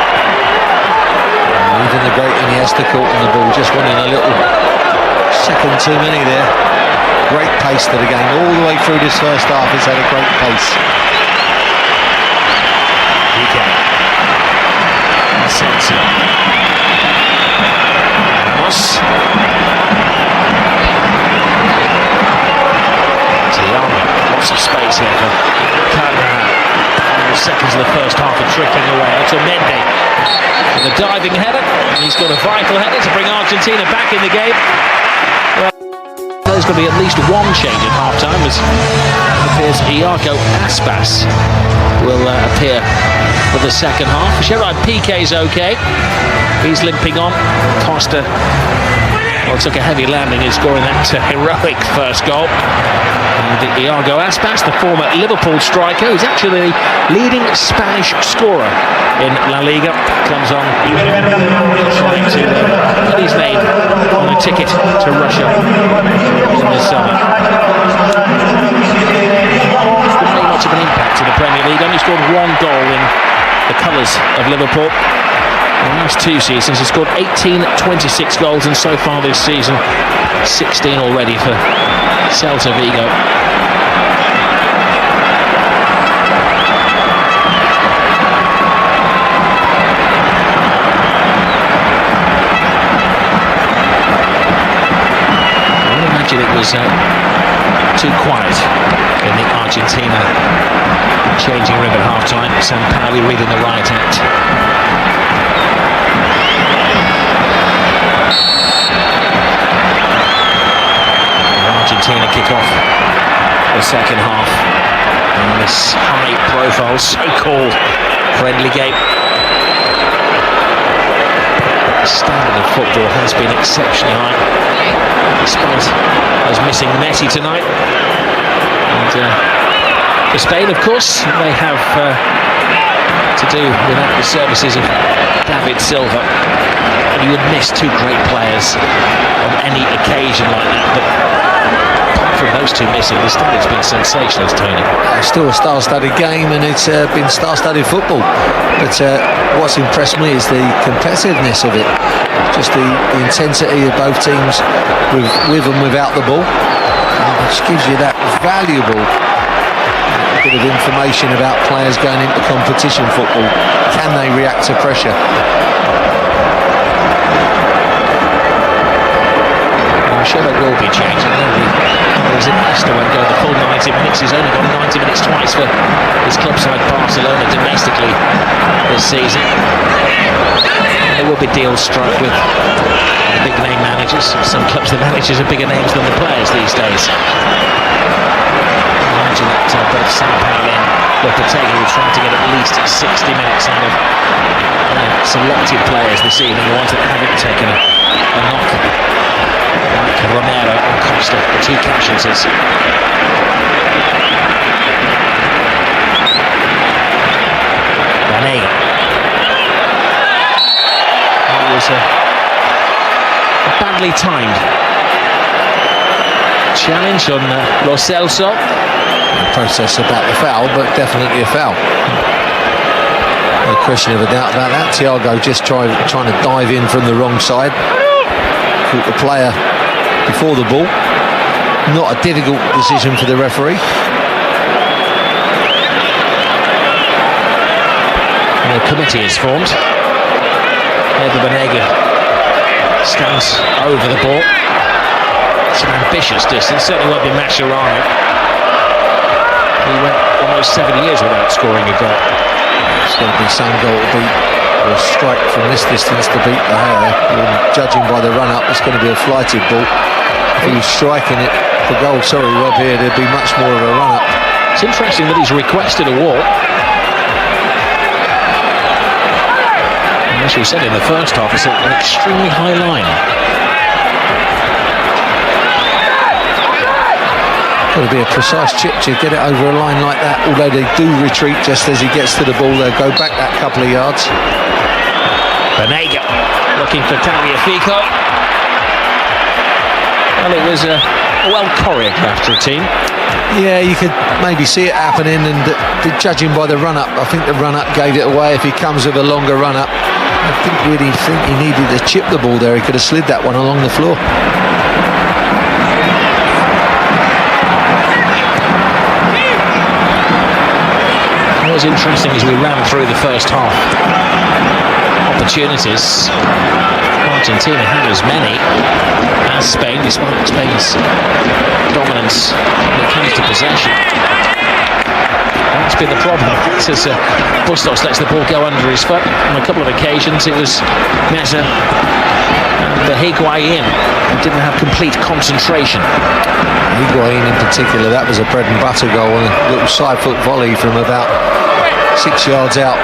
Even the great Iniesta caught on the ball, just wanting a little second too many there. Great pace to the game, all the way through this first half. It's had a great pace. Piqué. Messi. Thiago, lots of space here for Carvajal. Final seconds of the first half are trickling away. Otamendi with a diving header. He's got a vital header to bring Argentina back in the game. Well, there's going to be at least one change at half-time, as it appears Iago Aspas will appear for the second half. Gerard Piqué's okay. He's limping on. Costa, well, took a heavy landing in scoring that heroic first goal. And Iago Aspas, the former Liverpool striker, who's actually the leading Spanish scorer in La Liga, comes on trying to put his name on a ticket to Russia in the summer. It's been very much of an impact in the Premier League. Only scored one goal in the colours of Liverpool. In the last two seasons, he's scored 18, 26 goals, and so far this season, 16 already for Celta Vigo. I would imagine it was too quiet in the Argentina changing room at half-time. Sampaoli reading the riot act. Argentina kick off the second half in this high profile, so-called friendly game. The standard of football has been exceptionally high. despite us missing Messi tonight. And for Spain, of course, they have to do without the services of David Silva. And you would miss two great players on any occasion like that. But apart from those two missing, the stadion's been sensational, Tony. It's still a star-studded game, and it's been star-studded football. But what's impressed me is the competitiveness of it. Just the intensity of both teams with and without the ball, which gives you that valuable bit of information about players going into competition football. Can they react to pressure? I'm sure there will be change. There's Iniesta won't go the full 90 minutes. He's only got 90 minutes twice for his club side Barcelona domestically this season. There will be deals struck with the big name managers. Some clubs, the managers are bigger names than the players these days. Imagine that both Sao Paulo and Lopetegui will try to get at least 60 minutes out of selected players this evening, the ones that haven't taken a knock, like Romero and Costa, the two casualties. Lamine. It was a badly timed challenge on Lo Celso. Process about the foul, but definitely a foul. No question of a doubt about that. Thiago just trying to dive in from the wrong side. Caught the player before the ball. Not a difficult decision for the referee. And the committee is formed. Banega stands over the ball. It's an ambitious distance. Certainly won't be Mascherano. He went almost 7 years without scoring a goal. It's going to be some goal to beat, or a strike from this distance to beat the hair. Judging by the run-up, it's going to be a flighted ball. If he was striking it for goal, sorry Rob, here there'd be much more of a run-up. It's interesting that he's requested a walk. And as we said in the first half, it's an extremely high line. Got to be a precise chip to get it over a line like that, although they do retreat just as he gets to the ball. They'll go back that couple of yards. Banega looking for Tagliafico. Well, it was a well choreographed routine. Yeah, you could maybe see it happening, and judging by the run-up, I think the run-up gave it away. If he comes with a longer run-up, I didn't really think he needed to chip the ball there. He could have slid that one along the floor. What was interesting as we ran through the first half, opportunities, Argentina had as many as Spain, despite Spain's dominance when it comes to possession. That's been the problem. As Bustos lets the ball go under his foot. On a couple of occasions it was Messi and Higuain who didn't have complete concentration. Higuain in particular, that was a bread and butter goal, and a little side foot volley from about 6 yards out.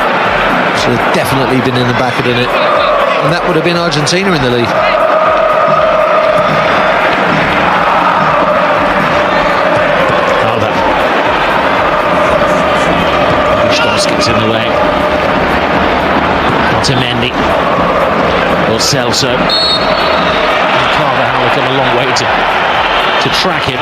Should have definitely been in the back of the net, and that would have been Argentina in the lead. Gets in the way. Otamendi, Lo Celso, and Carvajal have come a long way to track him.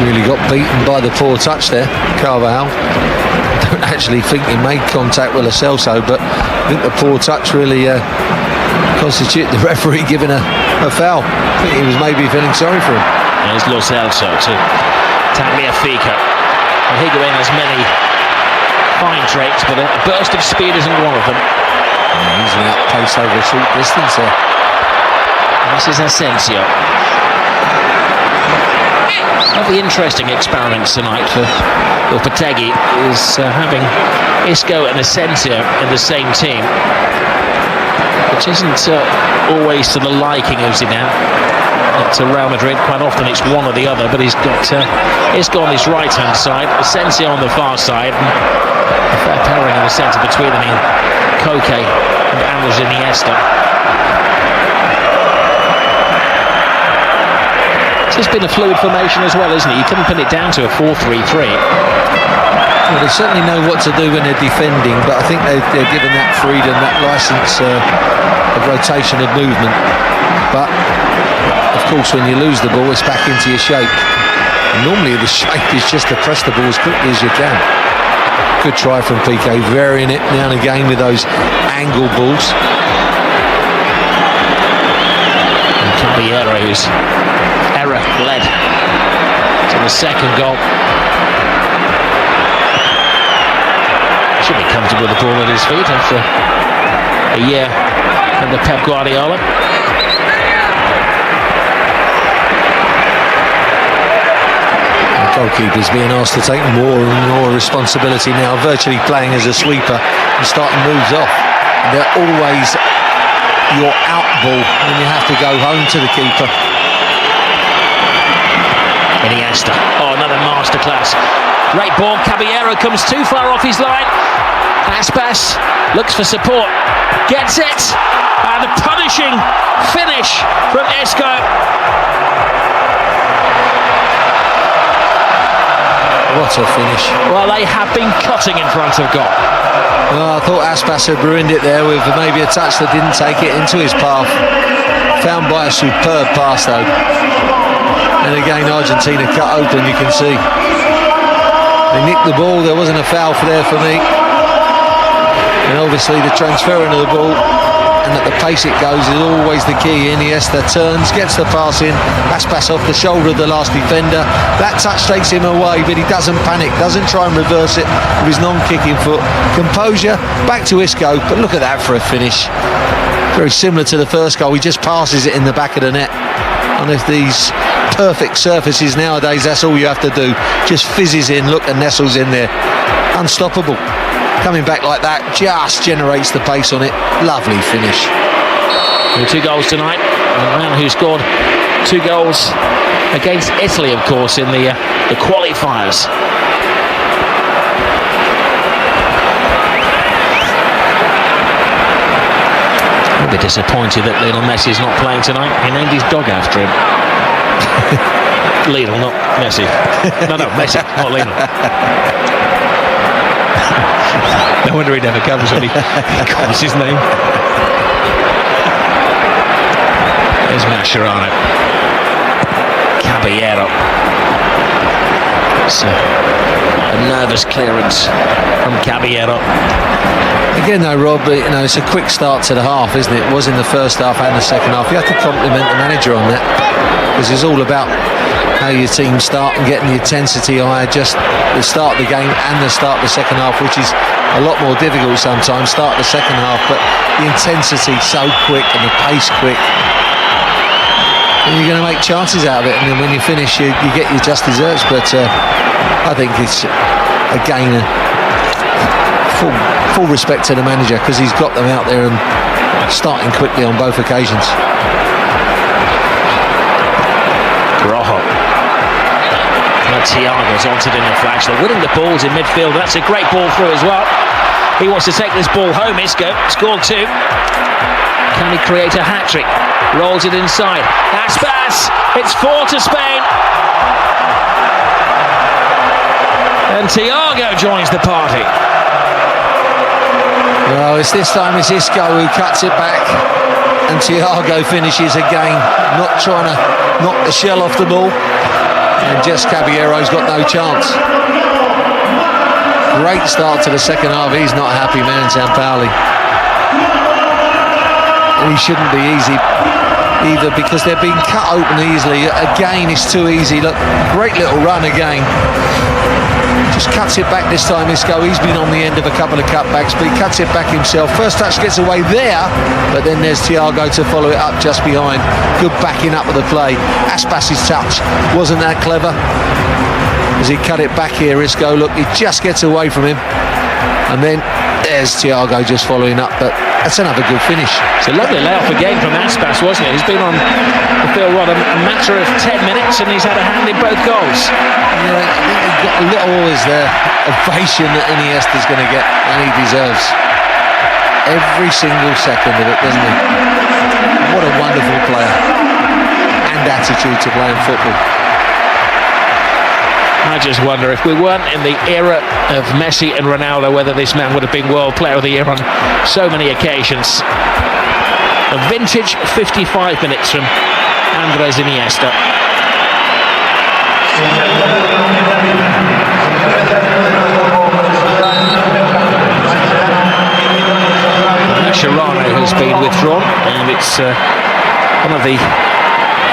Really got beaten by the poor touch there, Carvajal. I don't actually think he made contact with Lo Celso, but I think the poor touch really constituted the referee giving a foul. I think he was maybe feeling sorry for him. There's Lo Celso to Tagliafico. And Higuain has many fine traits, but a burst of speed isn't one of them. Yeah, easily outpaced over a short distance there. And this is Asensio. One of the interesting experiments tonight for Lopetegui is having Isco and Asensio in the same team, which isn't always to the liking of Zidane. at Real Madrid. Quite often it's one or the other, but he's gone his right-hand side, Asensio on the far side, and a fair pairing in the centre between them in Koke and Andres Iniesta. It's been a fluid formation as well, isn't it? You couldn't pin it down to a 4-3-3. Well, they certainly know what to do when they're defending, but I think they're given that freedom, that licence of rotation of movement. But of course, when you lose the ball, it's back into your shape. And normally the shape is just to press the ball as quickly as you can. Good try from Piqué, varying it now and again with those angle balls. And Caballero's error led to the second goal. Should be comfortable with the ball at his feet after a year under Pep Guardiola. The goalkeeper's being asked to take more and more responsibility now, virtually playing as a sweeper and starting moves off. And they're always your out ball when you have to go home to the keeper. Iniesta, another masterclass. Great ball, Caballero comes too far off his line. Aspas looks for support, gets it, and a punishing finish from Isco. What a finish. Well, they have been cutting in front of goal. Well, I thought Aspas had ruined it there with maybe a touch that didn't take it into his path. Found by a superb pass though. And again, Argentina cut open, you can see. They nicked the ball, there wasn't a foul there for me. And obviously the transferring of the ball and at the pace it goes is always the key. Iniesta turns, gets the pass in, Aspas off the shoulder of the last defender. That touch takes him away, but he doesn't panic, doesn't try and reverse it with his non-kicking foot. Composure, back to Isco, but look at that for a finish. Very similar to the first goal, he just passes it in the back of the net. And if these perfect surfaces nowadays, that's all you have to do. Just fizzes in, look, and nestles in there. Unstoppable. Coming back like that just generates the pace on it. Lovely finish. There were 2 goals tonight. And the man who scored 2 goals against Italy, of course, in the qualifiers. A bit disappointed that Lionel Messi is not playing tonight. He named his dog after him. Lionel, not Messi. No, Messi, not Lionel. No wonder he never comes when he calls his name. There's Mascherano. Caballero. It's a nervous clearance from Caballero. Again though, Rob, it's a quick start to the half, isn't it? It was in the first half and the second half. You have to compliment the manager on that, because it's all about how your team start and getting the intensity higher, just the start of the game and the start of the second half, which is a lot more difficult sometimes, start the second half, but the intensity so quick and the pace quick, and you're going to make chances out of it, and then when you finish you get your just desserts. But I think it's again full respect to the manager, because he's got them out there and starting quickly on both occasions. Rojo. Thiago's onto the flash. They're winning the balls in midfield. That's a great ball through as well. He wants to take this ball home. Isco scored 2. Can he create a hat-trick? Rolls it inside. Aspas. It's 4 to Spain. And Thiago joins the party. Well, this time it's Isco who cuts it back, and Thiago finishes again, not trying to knock the shell off the ball, and just Caballero's got no chance. Great start to the second half. He's not a happy man, Sampaoli. And he shouldn't be easy either, because they're being cut open easily. Again, it's too easy. Look, great little run again. Just cuts it back this time, Isco. He's been on the end of a couple of cutbacks, but he cuts it back himself. First touch gets away there, but then there's Thiago to follow it up just behind. Good backing up of the play. Aspas's touch wasn't that clever, as he cut it back here. Isco, look, he just gets away from him, and then there's Thiago just following up, but That's another good finish. It's a lovely layoff again from Aspas, wasn't it? He's been on the field, what, a matter of 10 minutes, and he's had a hand in both goals. Yeah, I think he got a little always the ovation that Iniesta's going to get, and he deserves every single second of it, doesn't he? What a wonderful player, and attitude to playing football. I just wonder if we weren't in the era of Messi and Ronaldo, whether this man would have been World Player of the Year on so many occasions. A vintage 55 minutes from Andres Iniesta. Mascherano has been withdrawn, and it's one of the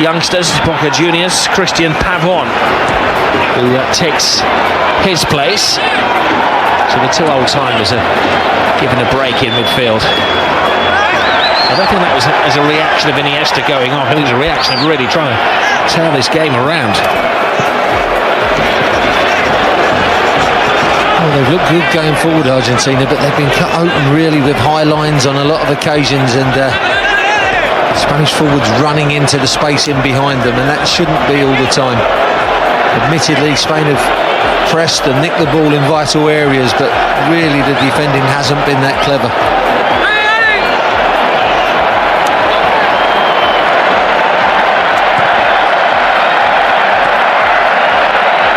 youngsters, Boca Juniors, Christian Pavon, who takes his place. So the two old-timers are given a break in midfield. I don't think that was as a reaction of Iniesta going off. I think it was a reaction of really trying to turn this game around. Well, they've looked good going forward, Argentina, but they've been cut open really with high lines on a lot of occasions, and Spanish forwards running into the space in behind them, and that shouldn't be all the time. Admittedly, Spain have pressed and nicked the ball in vital areas, but really the defending hasn't been that clever.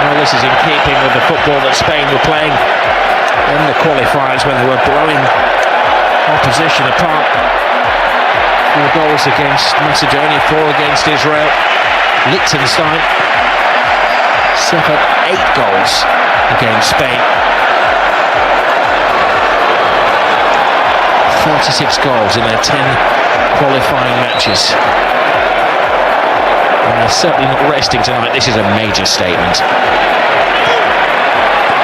Well, this is in keeping with the football that Spain were playing in the qualifiers when they were blowing opposition apart. 4 goals against Macedonia, 4 against Israel. Liechtenstein suffered 8 goals against Spain. 36 goals in their 10 qualifying matches. And they're certainly not resting tonight. This is a major statement.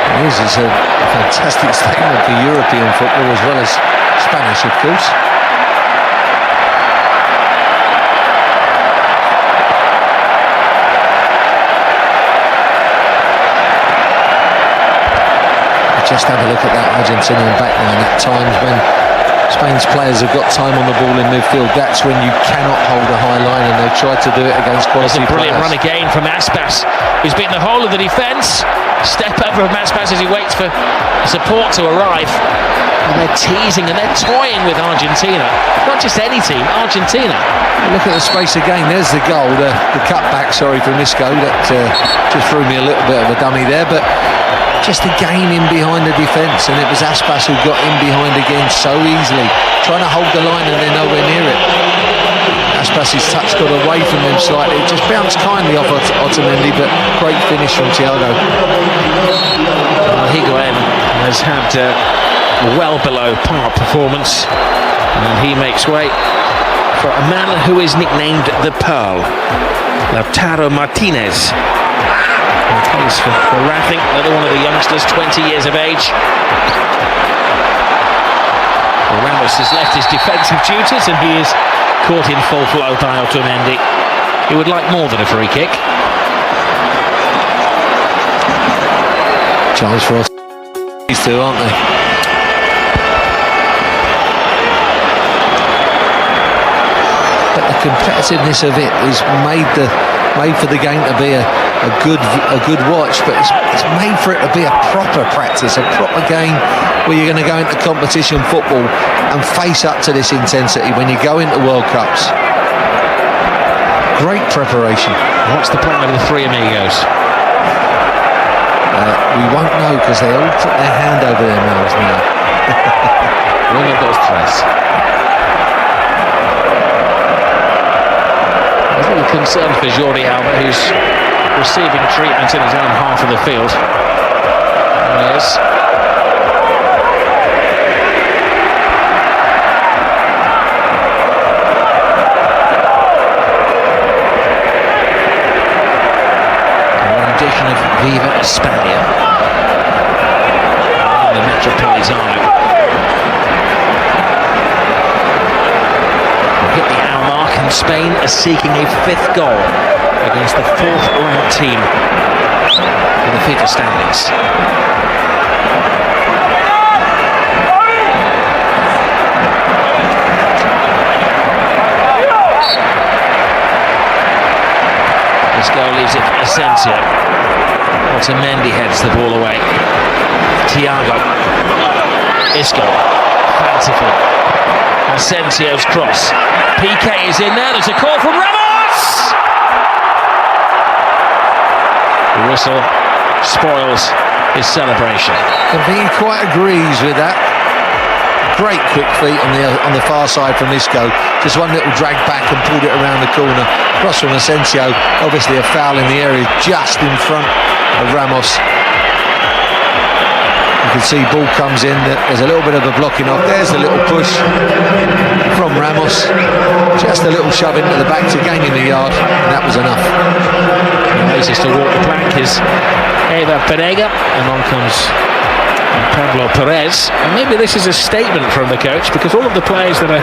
It is. It's a fantastic statement for European football as well as Spanish, of course. Just have a look at that Argentinian backline. At times when Spain's players have got time on the ball in midfield, that's when you cannot hold a high line, and they've tried to do it against quality players. Brilliant run again from Aspas, who's beaten the whole of the defence. Step over from Aspas as he waits for support to arrive. And they're teasing and they're toying with Argentina. Not just any team, Argentina. Look at the space again. There's the goal, the cutback, sorry, from Isco. That just threw me a little bit of a dummy there, but just again in behind the defence, and it was Aspas who got in behind again so easily, trying to hold the line, and they're nowhere near it. Aspas's touch got away from him slightly. It just bounced kindly off Otamendi, but great finish from Thiago. Higuain has had well below par performance, and he makes way for a man who is nicknamed the Pearl, Lautaro Martinez. He plays for Racing, another one of the youngsters, 20 years of age. Ramos has left his defensive duties, and he is caught in full flow by Otamendi. He would like more than a free kick. Challenge for us, these two, aren't they? But the competitiveness of it is made for the game to be a good watch, but it's made for it to be a proper practice, a proper game where you're going to go into competition football and face up to this intensity when you go into World Cups. Great preparation. What's the plan of the three amigos? We won't know because they all put their hand over their mouths now. Uno, dos, tres. I was a little concerned for Jordi Alba, who's receiving treatment in his own half of the field. There he is. Of Viva España in the Metropolitano. We'll hit the hour mark, and Spain are seeking a 5th goal against the 4th ranked team in the FIFA standings. Asensio. Otamendi heads the ball away. Thiago. Isco. Fanciful. Asensio's cross. PK is in there. There's a call from Ramos! The whistle spoils his celebration. I think he quite agrees with that. Great quick feet on the far side from Isco. Just one little drag back and pulled it around the corner. Cross from Asensio. Obviously a foul in the area just in front of Ramos. You can see ball comes in. There's a little bit of a blocking off. There's the little push from Ramos. Just a little shove into the back to gain him a yard. And that was enough. The latest to walk the plank is Eva Penega. And on comes Pablo Perez, and maybe this is a statement from the coach, because all of the players that are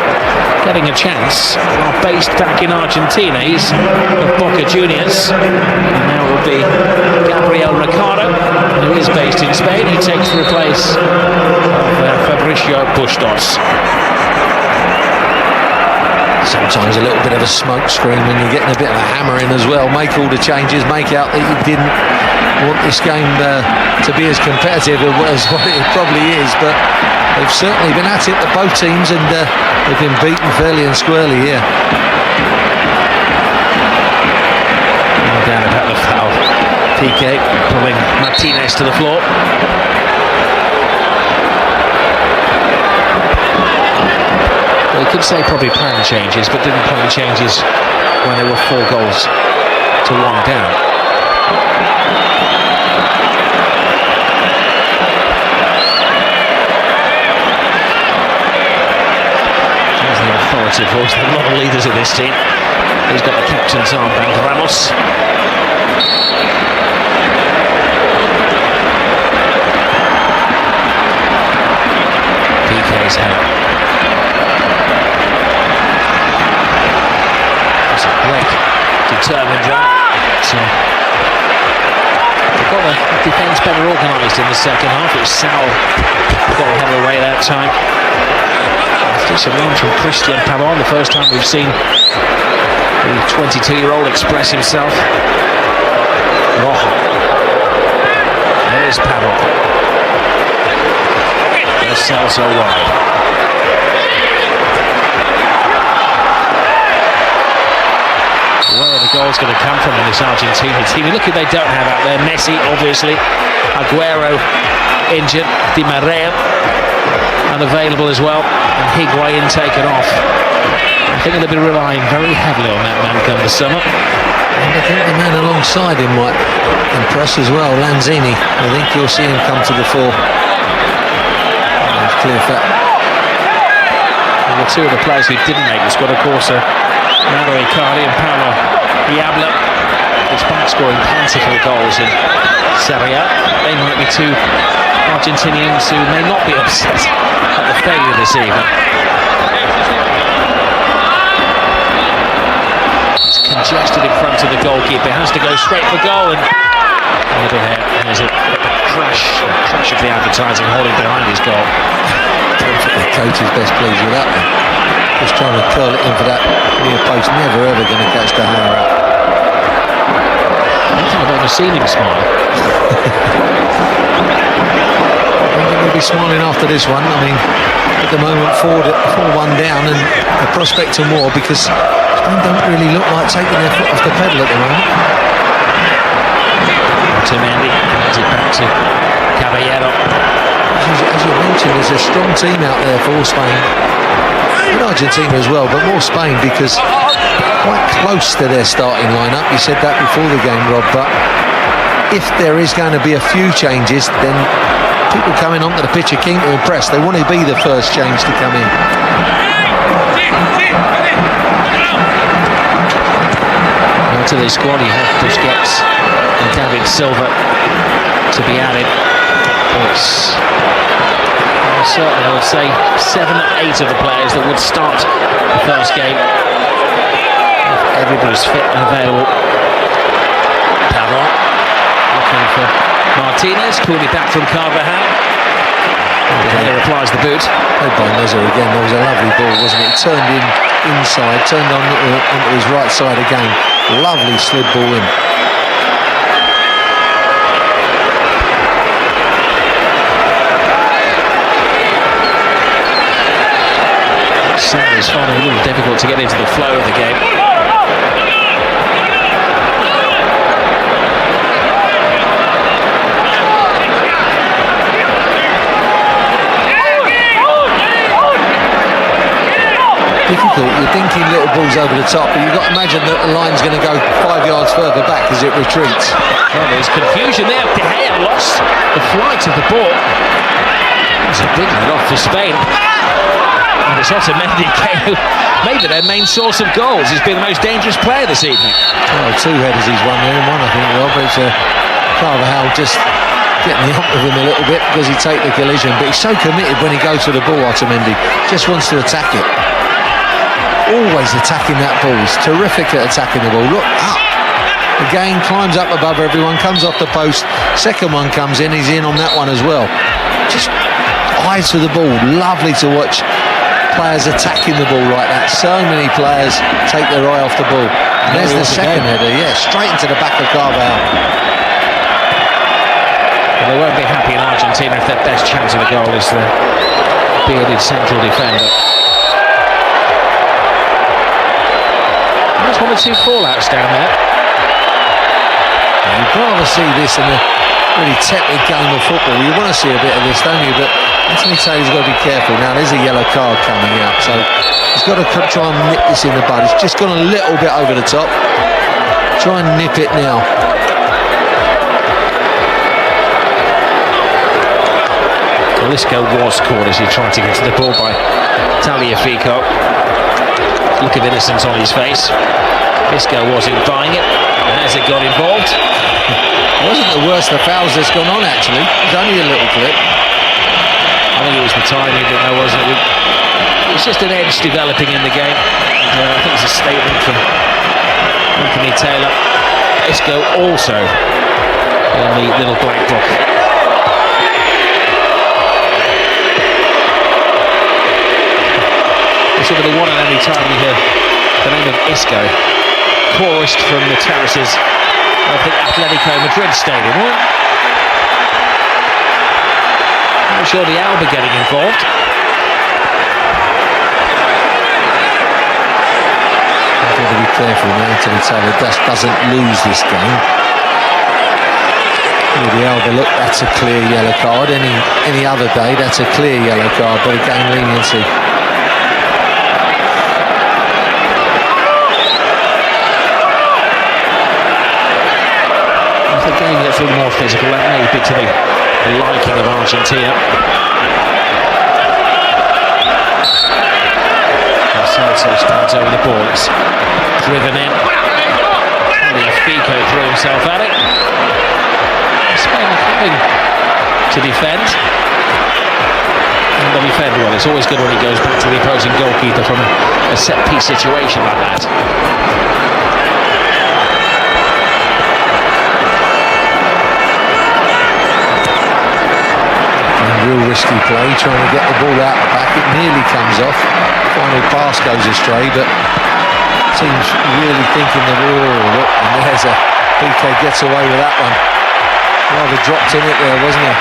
getting a chance are based back in Argentina. He's of Boca Juniors, and now it will be Gabriel Ricardo, who is based in Spain. He takes the place of Fabricio Bustos. Sometimes a little bit of a smoke screen when you're getting a bit of a hammer in as well. Make all the changes, make out that you didn't want this game to be as competitive as what it probably is, but they've certainly been at it, both teams, and they've been beaten fairly and squarely here. Down about the foul. PK pulling Martinez to the floor. Well, you could say probably plan changes, but didn't plan changes when they were 4 goals to 1 down. There's the authoritative voice. There are a lot of leaders in this team. He's got the captain's armband, Ramos. PK's help. Great, determined run. So they've got the defence better organised in the second half. It was Sal who got the header away that time. Just a run from Christian Pavon, the first time we've seen the 22-year-old express himself. Rojo. There's Pavon. There's Celso wide. Where are the goals going to come from in this Argentina team? Look who they don't have out there. Messi, obviously. Aguero injured. Di Maria unavailable as well. And Higuain taken off. I think they'll be relying very heavily on that man come the summer. And I think the man alongside him might impress as well, Lanzini. I think you'll see him come to the fore. Clear fact. And the two of the players who didn't make the squad, of course, are Mauro Icardi and Paulo Yamal. Despite scoring plentiful goals in Serie A, they might be two Argentinians who may not be upset at the failure this evening. It's congested in front of the goalkeeper, has to go straight for goal, and there's a crash of the advertising holding behind his goal. I don't think the coach is best pleased with that one. Just trying to curl it in for that near post, never ever going to catch the hammer out. I don't think I've ever seen him smile. I think he'll be smiling after this one. I mean, at the moment, 4-1 down, and the prospect of more, because Spain don't really look like taking their foot off the pedal at the moment. Otamendi hands it back to Caballero. As you mentioned, there's a strong team out there for Spain. In Argentina as well, but more Spain, because quite close to their starting lineup. You said that before the game, Rob, but if there is going to be a few changes, then people coming onto the pitch are keen to impress. They want to be the first change to come in. To the squad, you have Busquets and David Silva to be added. It's certainly, I would say, 7 or 8 of the players that would start the first game if everybody's fit and available. Pavon looking for Martinez, clearly back from Carvajal. He applies the boot. Played by Messi again. That was a lovely ball, wasn't it? It turned inside, turned onto his right side again. Lovely slid ball in. It's finding it a little difficult to get into the flow of the game. Difficult, you're thinking little balls over the top, but you've got to imagine that the line's going to go 5 yards further back as it retreats. Well, there's confusion there. De Gea lost the flight of the ball. It's a big lead off for Spain. And it's Otamendi who maybe their main source of goals. He's been the most dangerous player this evening. Oh, 2 headers he's won there, and 1 I think, Rob. It's Carvajal just getting the hump of him a little bit because he take the collision, but he's so committed when he goes to the ball, Otamendi. Just wants to attack it. Always attacking that ball. He's terrific at attacking the ball. Look up. Again, climbs up above everyone, comes off the post. Second one comes in, he's in on that one as well. Just eyes for the ball. Lovely to watch players attacking the ball like that. So many players take their eye off the ball. And there's the second header, yeah, straight into the back of Carvajal. Well, they won't be happy in Argentina if their best chance of a goal is the bearded central defender. There's 1 or 2 fallouts down there. You'd rather see this in a really tepid game of football. You want to see a bit of this, don't you? But Anthony Taylor's got to be careful. Now, there's a yellow card coming out, so he's got to try and nip this in the bud. It's just gone a little bit over the top. Try and nip it now. Well, this goal was scored as he tried to get to the ball by Tagliafico. Look of innocence on his face. Isco wasn't buying it, and as it got involved. It wasn't the worst of fouls that's gone on, actually. It was only a little clip. I think it was the timing, but no, wasn't it? It's just an edge developing in the game. And, I think it's a statement from Anthony Taylor. Isco also in the little black book. Sort of the one and only time you hear the name of Isco chorused from the terraces of the Atletico Madrid stadium. Well, I'm sure the Alba getting involved. You've got to be careful now. Anthony Taylor just doesn't lose this game. Oh, the Alba, look, that's a clear yellow card. Any other day, that's a clear yellow card, but again, leniency. The game gets a little more physical, that may be to the liking of Argentina. Celso stands over the ball, it's driven in. Fico threw himself at it. Spain are having to defend. And they defend well. It's always good when he goes back to the opposing goalkeeper from a set-piece situation like that. Real risky play, trying to get the ball out the back. It nearly comes off. Final pass goes astray, but team's really thinking the look, and there's a PK gets away with that one. Rather dropped in it there, wasn't he?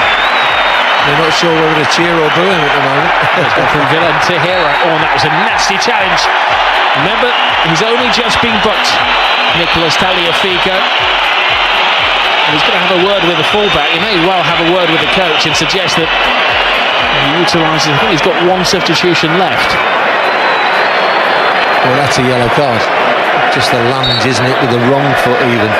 They're not sure whether to cheer or boo him at the moment. It's gone from villain to hero. Oh, and that was a nasty challenge. Remember, he's only just been booked, Nicolas Tagliafico. He's going to have a word with the fullback. He may well have a word with the coach and suggest that he utilises. I think he's got 1 substitution left. Well, that's a yellow card. Just a lunge, isn't it, with the wrong foot even.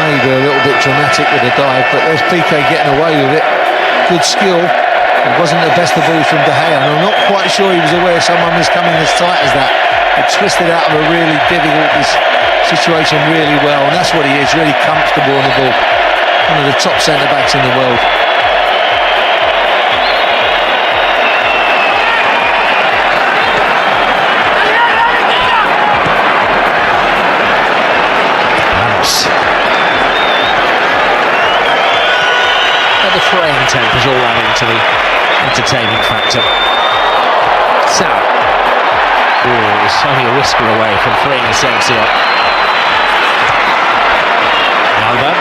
Maybe a little bit dramatic with the dive, but there's PK getting away with it. Good skill. It wasn't the best of balls from De Gea, and I'm not quite sure he was aware someone was coming as tight as that. It twisted out of a really difficult situation really well, and that's what he is, really comfortable on the ball. One of the top centre-backs in the world. The fraying temp is all adding to the entertainment factor. Sal. Oh, it's only a whisper away from freeing Asensio. Alba.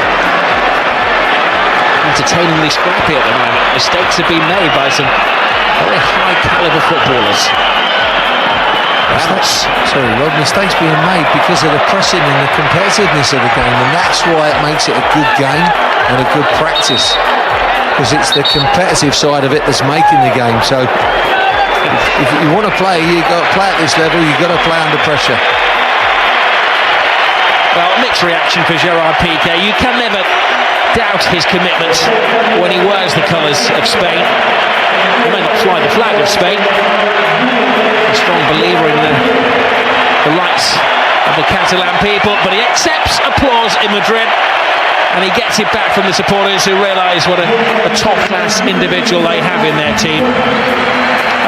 Entertainingly scrappy at the moment. Mistakes have been made by some very high calibre footballers. Sorry, Rob, mistakes being made because of the pressing and the competitiveness of the game, and that's why it makes it a good game and a good practice, because it's the competitive side of it that's making the game. So if you want to play, you've got to play at this level, you've got to play under pressure. Well, mixed reaction for Gerard Piqué. You can never doubt his commitment when he wears the colours of Spain. He may not fly the flag of Spain. A strong believer in the rights of the Catalan people, but he accepts applause in Madrid, and he gets it back from the supporters who realise what a top-class individual they have in their team.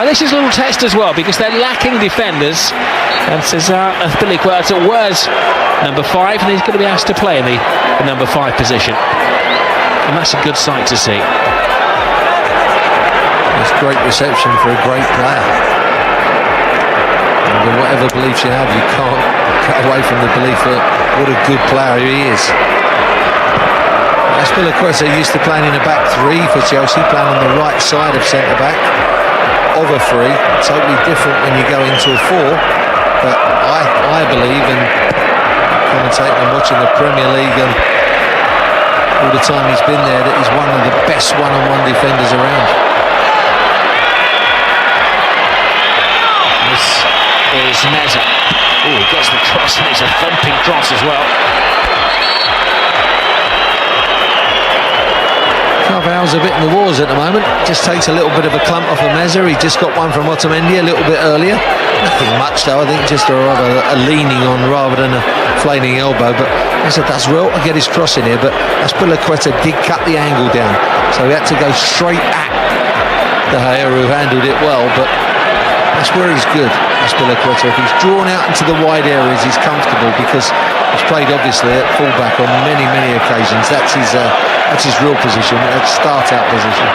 This is a little test as well, because they're lacking defenders, and Cesar Azpilicueta wears number 5, and he's going to be asked to play in the number 5 position, and that's a good sight to see. It's great reception for a great player. And whatever beliefs you have, you can't cut away from the belief that what a good player he is. Azpilicueta used to playing in a back 3 for Chelsea, playing on the right side of centre-back of a 3, totally different when you go into a 4. But I believe, and commentating and watching the Premier League and all the time he's been there, that he's one of the best one-on-one defenders around. This is Messi. Oh, he gets the cross, and it's a thumping cross as well. Carvalho's a bit in the wars at the moment. Just takes a little bit of a clump off of Messi. He just got one from Otamendi a little bit earlier. Nothing much though. I think just a leaning on rather than a flailing elbow. But Messi does well to get his cross in here. But Azpilicueta did cut the angle down, so he had to go straight at De Gea, who handled it well. But that's where he's good, Azpilicueta. If he's drawn out into the wide areas, he's comfortable, because he's played obviously at fullback on many occasions. That's his real position, that start-out position.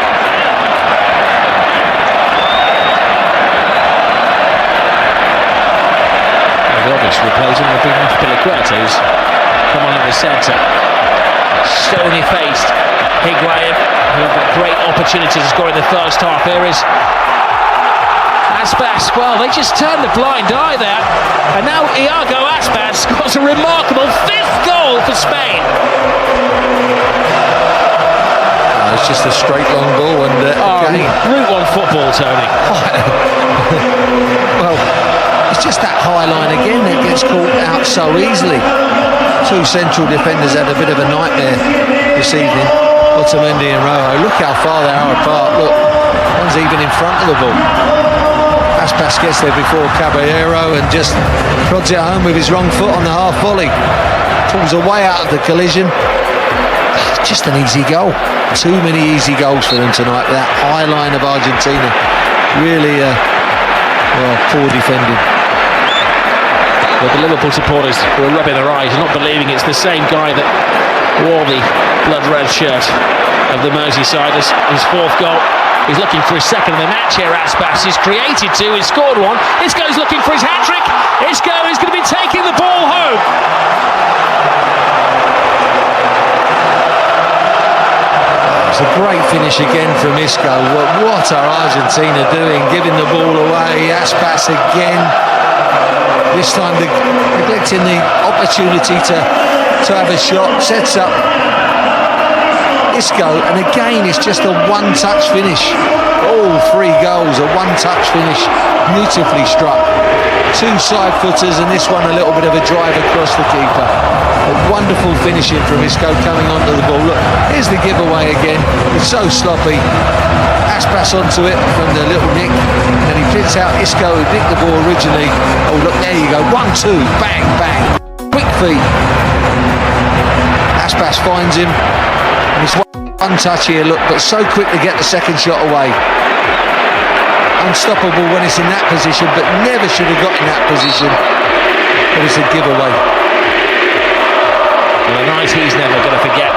The obvious replacement would be Azpilicueta, who's come on in the centre. Stony-faced Higuain, who had a great opportunity to score in the first half. Here is Aspas. Well, they just turned the blind eye there, and now Iago Aspas scores a remarkable 5th goal for Spain. It's just a straight long ball, and again, Route 1 football, Tony. Well, it's just that high line again that gets caught out so easily. 2 central defenders had a bit of a nightmare this evening, Otamendi and Rojo. Look how far they are apart. Look, one's even in front of the ball. Aspas gets there before Caballero and just prods it home with his wrong foot on the half volley. Pulls away out of the collision. Just an easy goal. Too many easy goals for them tonight. That high line of Argentina. Really, poor defending. But the Liverpool supporters who are rubbing their eyes and not believing it's the same guy that wore the blood-red shirt of the Merseysiders. His 4th goal. He's looking for his 2nd of the match here. Aspas. He's created 2, he's scored 1. Isco's looking for his hat-trick. Isco is going to be taking the ball home. It's a great finish again from Isco. What are Argentina doing? Giving the ball away. Aspas again. This time neglecting the opportunity to have a shot. Sets up Isco, and again it's just a one-touch finish. All 3 goals, a one-touch finish, beautifully struck. 2 side footers, and this one a little bit of a drive across the keeper. A wonderful finishing from Isco coming onto the ball. Look, here's the giveaway again. It's so sloppy. Aspas onto it from the little nick, and he fits out Isco, who nicked the ball originally. Oh look, there you go, 1-2, bang, bang. Quick feet. Aspas finds him. And it's one touch here, look, but so quick to get the 2nd shot away. Unstoppable when it's in that position, but never should have got in that position. But it's a giveaway. Well, a night he's never going to forget.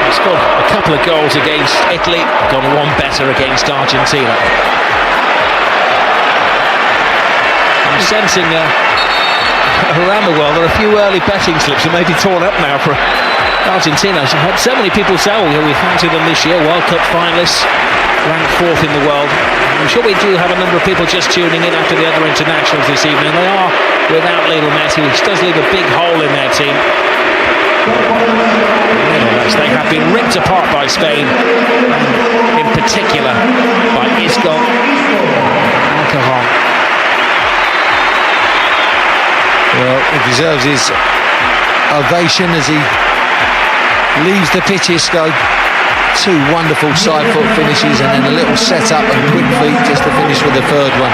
He's scored a couple of goals against Italy, gone 1 better against Argentina. I'm sensing around the world there are a few early betting slips that may be torn up now for Argentina. I've had so many people say, we fancy them this year, World Cup finalists, ranked 4th in the world. I'm sure we do have a number of people just tuning in after the other internationals this evening. They are without Lionel Messi, which does leave a big hole in their team. Nevertheless, they have been ripped apart by Spain, in particular by Isco and Alcaron. Well, he deserves his ovation as he leaves the pitch. Isco, two wonderful side foot finishes and then a little set-up and quick feet just to finish with the third one.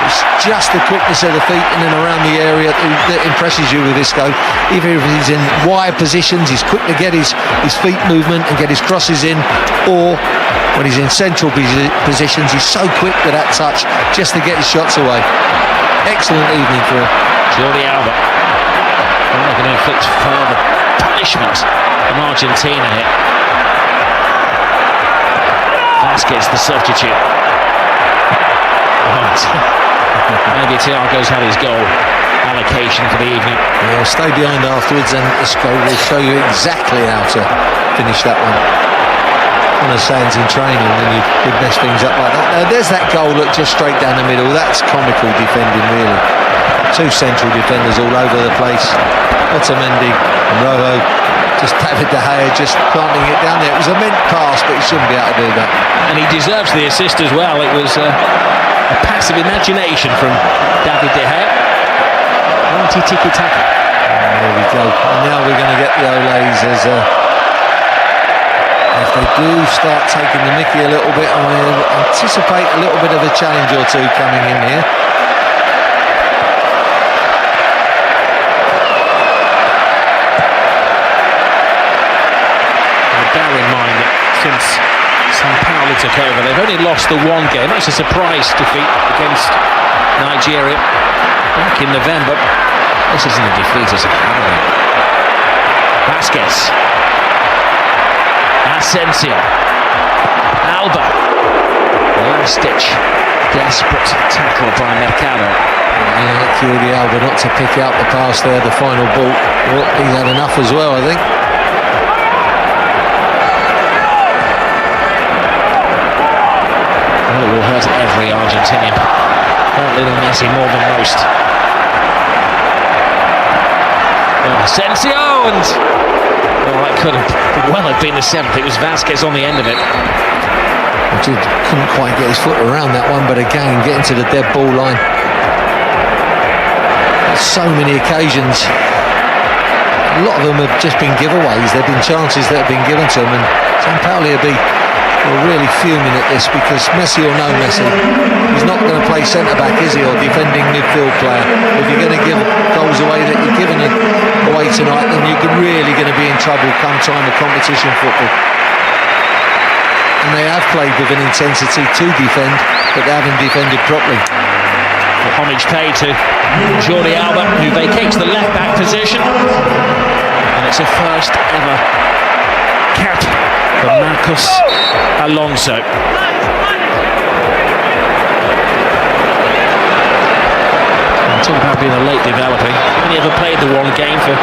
It's just the quickness of the feet in and around the area that impresses you with Isco. Even if he's in wide positions, he's quick to get his feet movement and get his crosses in, or when he's in central positions, he's so quick with that touch just to get his shots away. Excellent evening for him. Jordi Alba. They're going to inflict further punishment on Argentina here. Vasquez, the substitute. Maybe Thiago's had his goal allocation for the evening. Yeah, stay behind afterwards and Isco will show you exactly how to finish that one. On the sands in training when you mess things up like that. Now, there's that goal, look, just straight down the middle. That's comical defending, really. Two central defenders all over the place. Otamendi and Rojo. Just David De Gea just planting it down there. It was a meant pass, but he shouldn't be able to do that. And he deserves the assist as well. It was a passive imagination from David De Gea. Anti-tiki-taka. There we go. And now we're going to get the Olays as if they do start taking the mickey a little bit. I anticipate a little bit of a challenge or two coming in here. Bear in mind that since Sao Paulo took over, they've only lost the one game. That's a surprise defeat against Nigeria back in November. This isn't a defeat, it's a harrowing. Vasquez, Asensio, Alba, last-ditch desperate tackle by Mercado. Yeah, Jordi Alba not to pick out the pass there, the final ball. Well, he's had enough as well, I think. It will hurt every Argentinian. Hurt Lionel Messi more than most. Asensio, and that could have well have been the seventh. It was Vasquez on the end of it. Couldn't quite get his foot around that one, but again, getting to the dead ball line. So many occasions. A lot of them have just been giveaways. There have been chances that have been given to them, and Sao Paulo will really fuming at this because Messi or no Messi, he's not going to play centre-back, is he, or defending midfield player. If you're going to give goals away that you're giving away tonight, then you're really going to be in trouble come time of competition football. And they have played with an intensity to defend, but they haven't defended properly. Well, homage paid to Jordi Alba, who vacates the left-back position. And it's a first ever cap for Marcos Alonso. Talk about being a late developer. Only ever played the one game for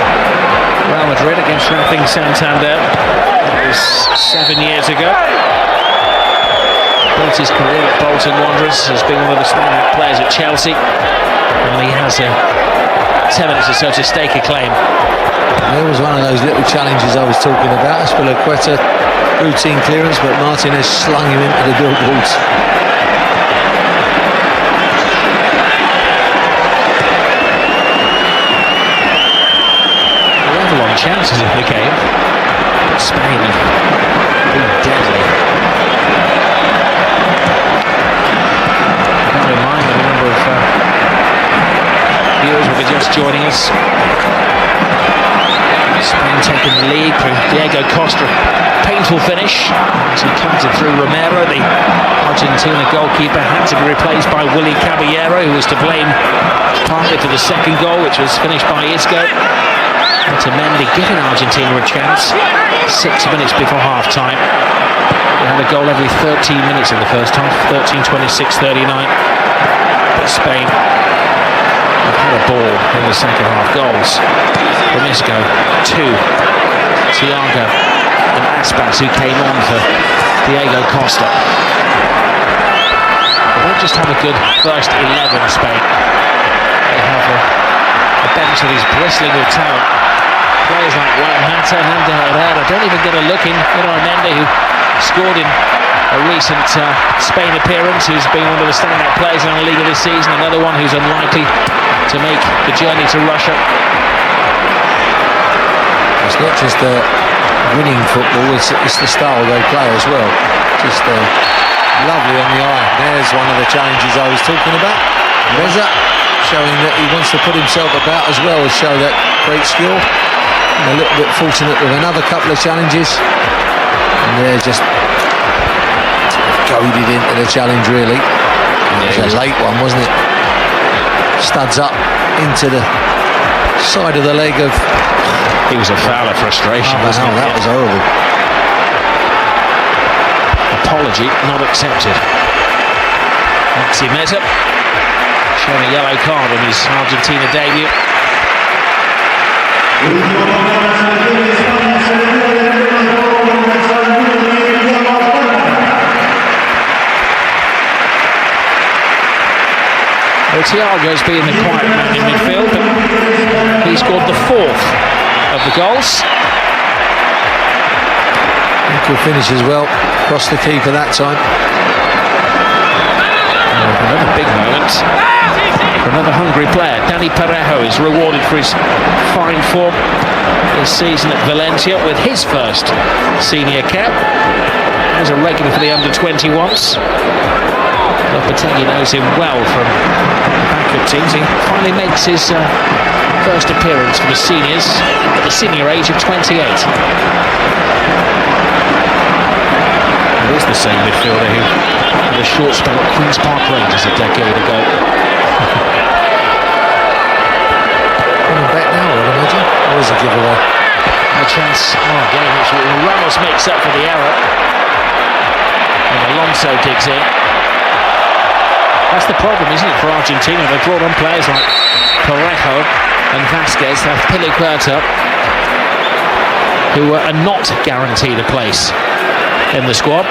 Real Madrid against Racing Santander. It was 7 years ago. Built his career at Bolton Wanderers, has been one of the standout players at Chelsea, and he has 10 minutes or so to stake a claim. There was one of those little challenges I was talking about. Aspilicueta, routine clearance, but Martinez slung him into the billboards. Level on chances in the game. Spain have been deadly. Bear in mind that a number of viewers will be just joining us. Spain taking the lead through Diego Costa. Painful finish as he comes it through Romero. The Argentina goalkeeper had to be replaced by Willy Caballero, who was to blame partly for the second goal, which was finished by Isco. Otamendi giving Argentina a chance 6 minutes before half-time. They had a goal every 13 minutes in the first half, 13, 26, 39. But Spain have had a ball in the second half. Goals from Isco, 2, Thiago and Aspas, who came on for Diego Costa. good first 11, Spain. They have a bench that is bristling with talent. Players like Juan Mata, Nanda Herrera, don't even get a look in. Mende, who scored in a recent Spain appearance, who's been one of the standout players in our league this season. Another one who's unlikely to make the journey to Russia. It's not just winning football, it's the style they play as well. Just lovely on the eye. There's one of the challenges I was talking about. Reza showing that he wants to put himself about as well as show that great skill. And a little bit fortunate with another couple of challenges. And they're just goaded into the challenge, really. It was a late one, wasn't it? Studs up into the side of the leg of... He was a foul of frustration, wasn't he? That was horrible. Apology not accepted. Messi showing a yellow card on his Argentina debut. Thiago's been the quiet man in midfield, but he scored the 4th of the goals. Good finish as well, across the keeper that time. Another big moment for another hungry player. Dani Parejo is rewarded for his fine form this season at Valencia with his first senior cap. As a regular for the under-21s. Lopetegui knows him well from the backup teams. He finally makes his first appearance for the seniors at the senior age of 28. It is the same midfielder who had a short spell at Queen's Park Rangers a decade ago. Coming back now, I'd imagine. Or is a giveaway? A chance. Again, Ramos makes up for the error. And Alonso digs in. That's the problem, isn't it, for Argentina? They've brought on players like Parejo and Vasquez, Piliqueta, who are not guaranteed a place in the squad.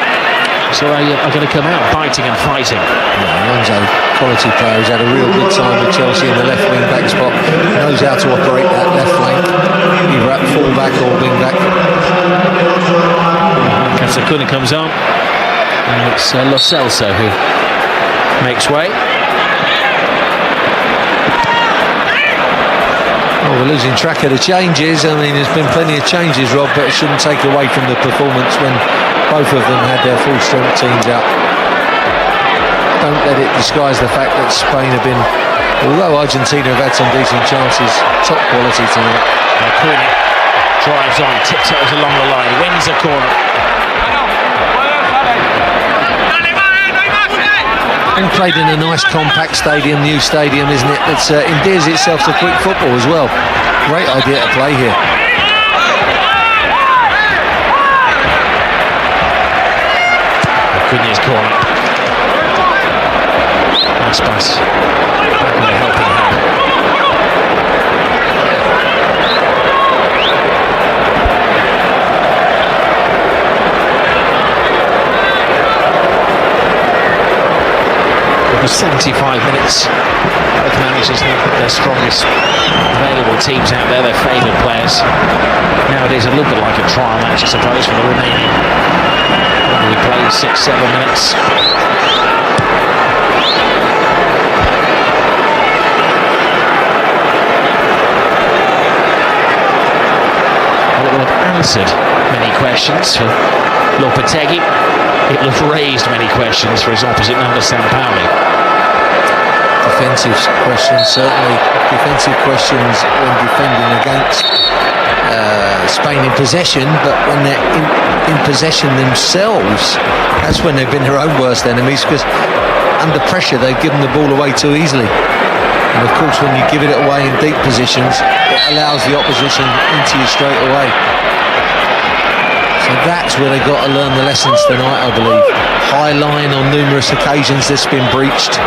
So they are going to come out biting and fighting. Alonso, quality player, he's had a real good time with Chelsea in the left wing back spot. Knows how to operate that left flank, either at full back or wing back. Casacuna comes on, and it's Lo Celso who makes way. Well, we're losing track of the changes. I mean, there's been plenty of changes, Rob, but it shouldn't take away from the performance when both of them had their full strength teams out. Don't let it disguise the fact that Spain have been, although Argentina have had some decent chances, top quality tonight. Acuna drives on, tiptoes along the line, wins a corner. And played in a nice compact stadium, new stadium, isn't it? That endears itself to quick football as well. Great idea to play here. Acuna's corner. Nice pass. Back with a helping hand. For 75 minutes, both managers have their strongest available teams out there, their favoured players. Nowadays a little bit like a trial match, I suppose, for the remaining. We played 6-7 minutes. Well, it will have answered many questions for Lopetegui. It will have raised many questions for his opposite number, Sampaoli. Defensive questions, certainly. Defensive questions when defending against Spain in possession, but when they're in possession themselves, that's when they've been their own worst enemies, because under pressure they've given the ball away too easily. And of course, when you give it away in deep positions, it allows the opposition into you straight away. So that's where they've got to learn the lessons tonight, I believe. High line on numerous occasions that's been breached.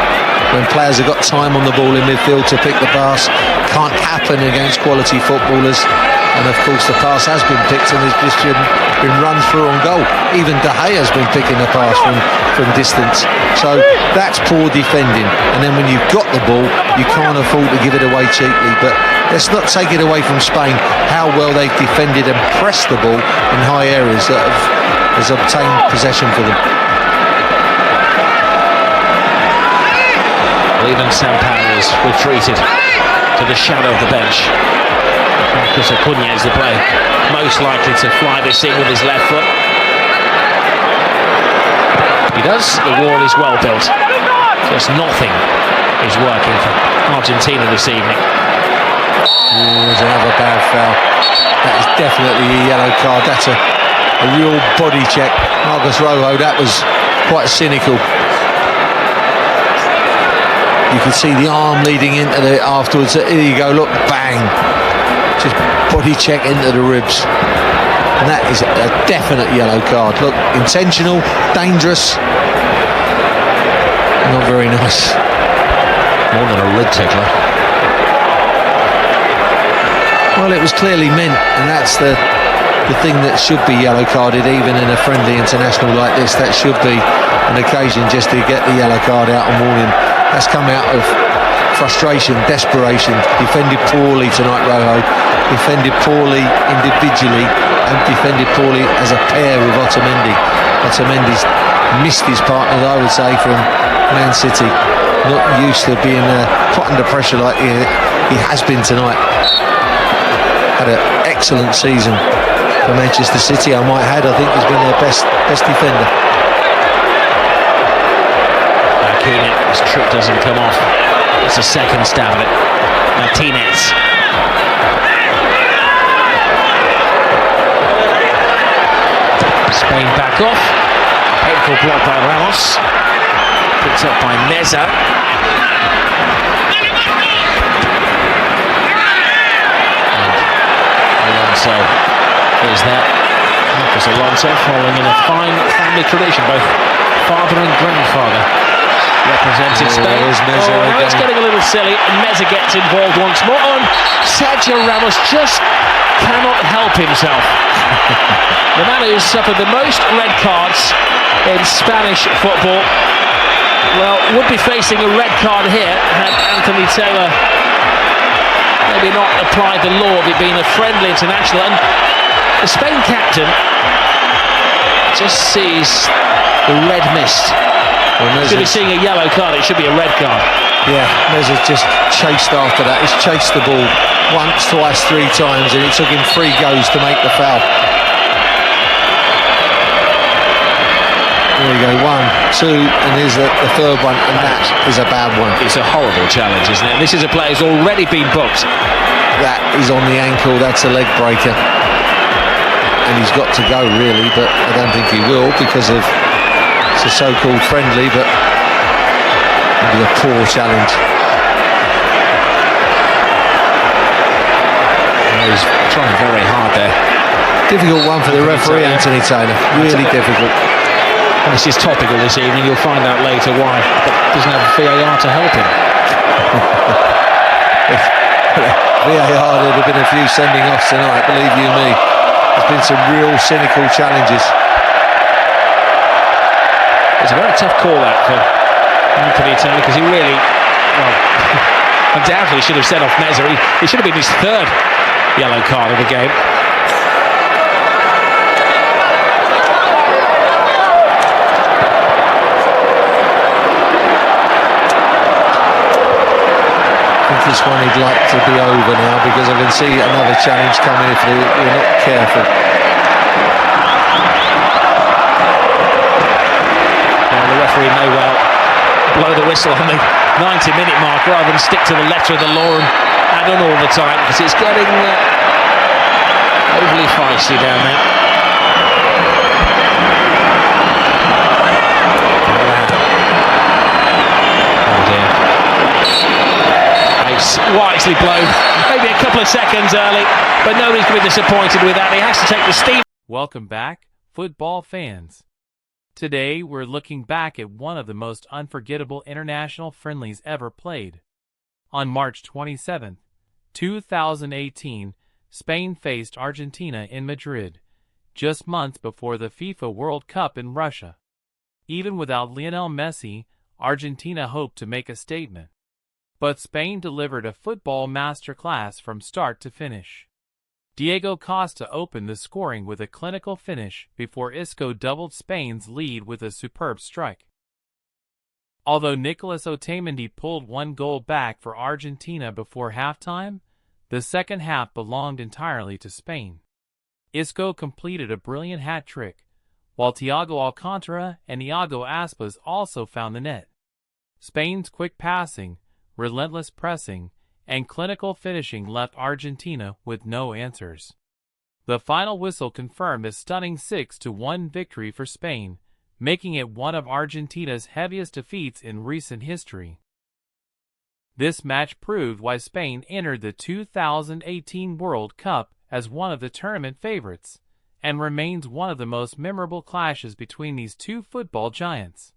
When players have got time on the ball in midfield to pick the pass, can't happen against quality footballers. and of course the pass has been picked and has just been run through on goal. Even De Gea has been picking the pass from distance. So that's poor defending, and then when you've got the ball you can't afford to give it away cheaply. But let's not take it away from Spain how well they've defended and pressed the ball in high areas that has obtained possession for them. Even Sampaio has retreated to the shadow of the bench. Marcus Acuna is the player most likely to fly this in with his left foot. He does. The wall is well built. Just nothing is working for Argentina this evening. There's another bad foul. That is definitely a yellow card. That's a real body check. Marcos Rojo, that was quite cynical. You can see the arm leading into it afterwards. Here you go, look, bang. Just body check into the ribs. And that is a definite yellow card. Look, intentional, dangerous. Not very nice. More than a rib tickler. Well, it was clearly meant, and that's the thing that should be yellow carded even in a friendly international like this. That should be an occasion just to get the yellow card out and warning. That's come out of frustration, desperation. Defended poorly tonight, Rojo. Defended poorly individually and defended poorly as a pair with Otamendi. Otamendi's missed his partners, I would say, from Man City. Not used to being put under pressure like he has been tonight. Had an excellent season for Manchester City, I might add. I think he's been their best defender. Acuna, his trip doesn't come off. It's a second stab at it. Martinez. Spain back off. Painful block by Ramos. Picked up by Meza. Alonso is that. Marcos Alonso following in a fine family tradition, both father and grandfather represented Spain. It's getting a little silly, and Meza gets involved once more. And Sergio Ramos just cannot help himself. The man who's suffered the most red cards in Spanish football, well, would be facing a red card here had Anthony Taylor maybe not applied the law of it being a friendly international. And the Spain captain just sees the red mist. Well, should be seeing a yellow card, it should be a red card. Yeah, Meza just chased after that. He's chased the ball once, twice, three times, and it took him 3 goes to make the foul. There you go, 1, 2, and here's the third one, and that is a bad one. It's a horrible challenge, isn't it? This is a player who's already been booked. That is on the ankle, that's a leg breaker. And he's got to go, really, but I don't think he will because of it's a so-called friendly, but it'll be a poor challenge. He's trying very hard there. Difficult one for the referee, Anthony Taylor. Really difficult. And this is topical this evening. You'll find out later why. But doesn't have VAR to help him. VAR, there'd have been a few sending offs tonight, believe you me. There's been some real cynical challenges. It's a very tough call that for Anthony Taylor, because he really, well, undoubtedly should have sent off Meza. He should have been his 3rd yellow card of the game. This one he'd like to be over now, because I can see another challenge coming if you're not careful. Well, the referee may well blow the whistle on the 90-minute mark rather than stick to the letter of the law and add on all the time, because it's getting overly feisty down there. Oh dear. Wisely blown, maybe a couple of seconds early, but nobody's going to be disappointed with that. He has to take the steam. Welcome back, football fans. Today we're looking back at one of the most unforgettable international friendlies ever played. On March 27, 2018, Spain faced Argentina in Madrid, just months before the FIFA World Cup in Russia. Even without Lionel Messi, Argentina hoped to make a statement. But Spain delivered a football masterclass from start to finish. Diego Costa opened the scoring with a clinical finish before Isco doubled Spain's lead with a superb strike. Although Nicolas Otamendi pulled one goal back for Argentina before halftime, the second half belonged entirely to Spain. Isco completed a brilliant hat-trick, while Thiago Alcantara and Iago Aspas also found the net. Spain's quick passing, relentless pressing, and clinical finishing left Argentina with no answers. The final whistle confirmed a stunning 6-1 victory for Spain, making it one of Argentina's heaviest defeats in recent history. This match proved why Spain entered the 2018 World Cup as one of the tournament favorites, and remains one of the most memorable clashes between these two football giants.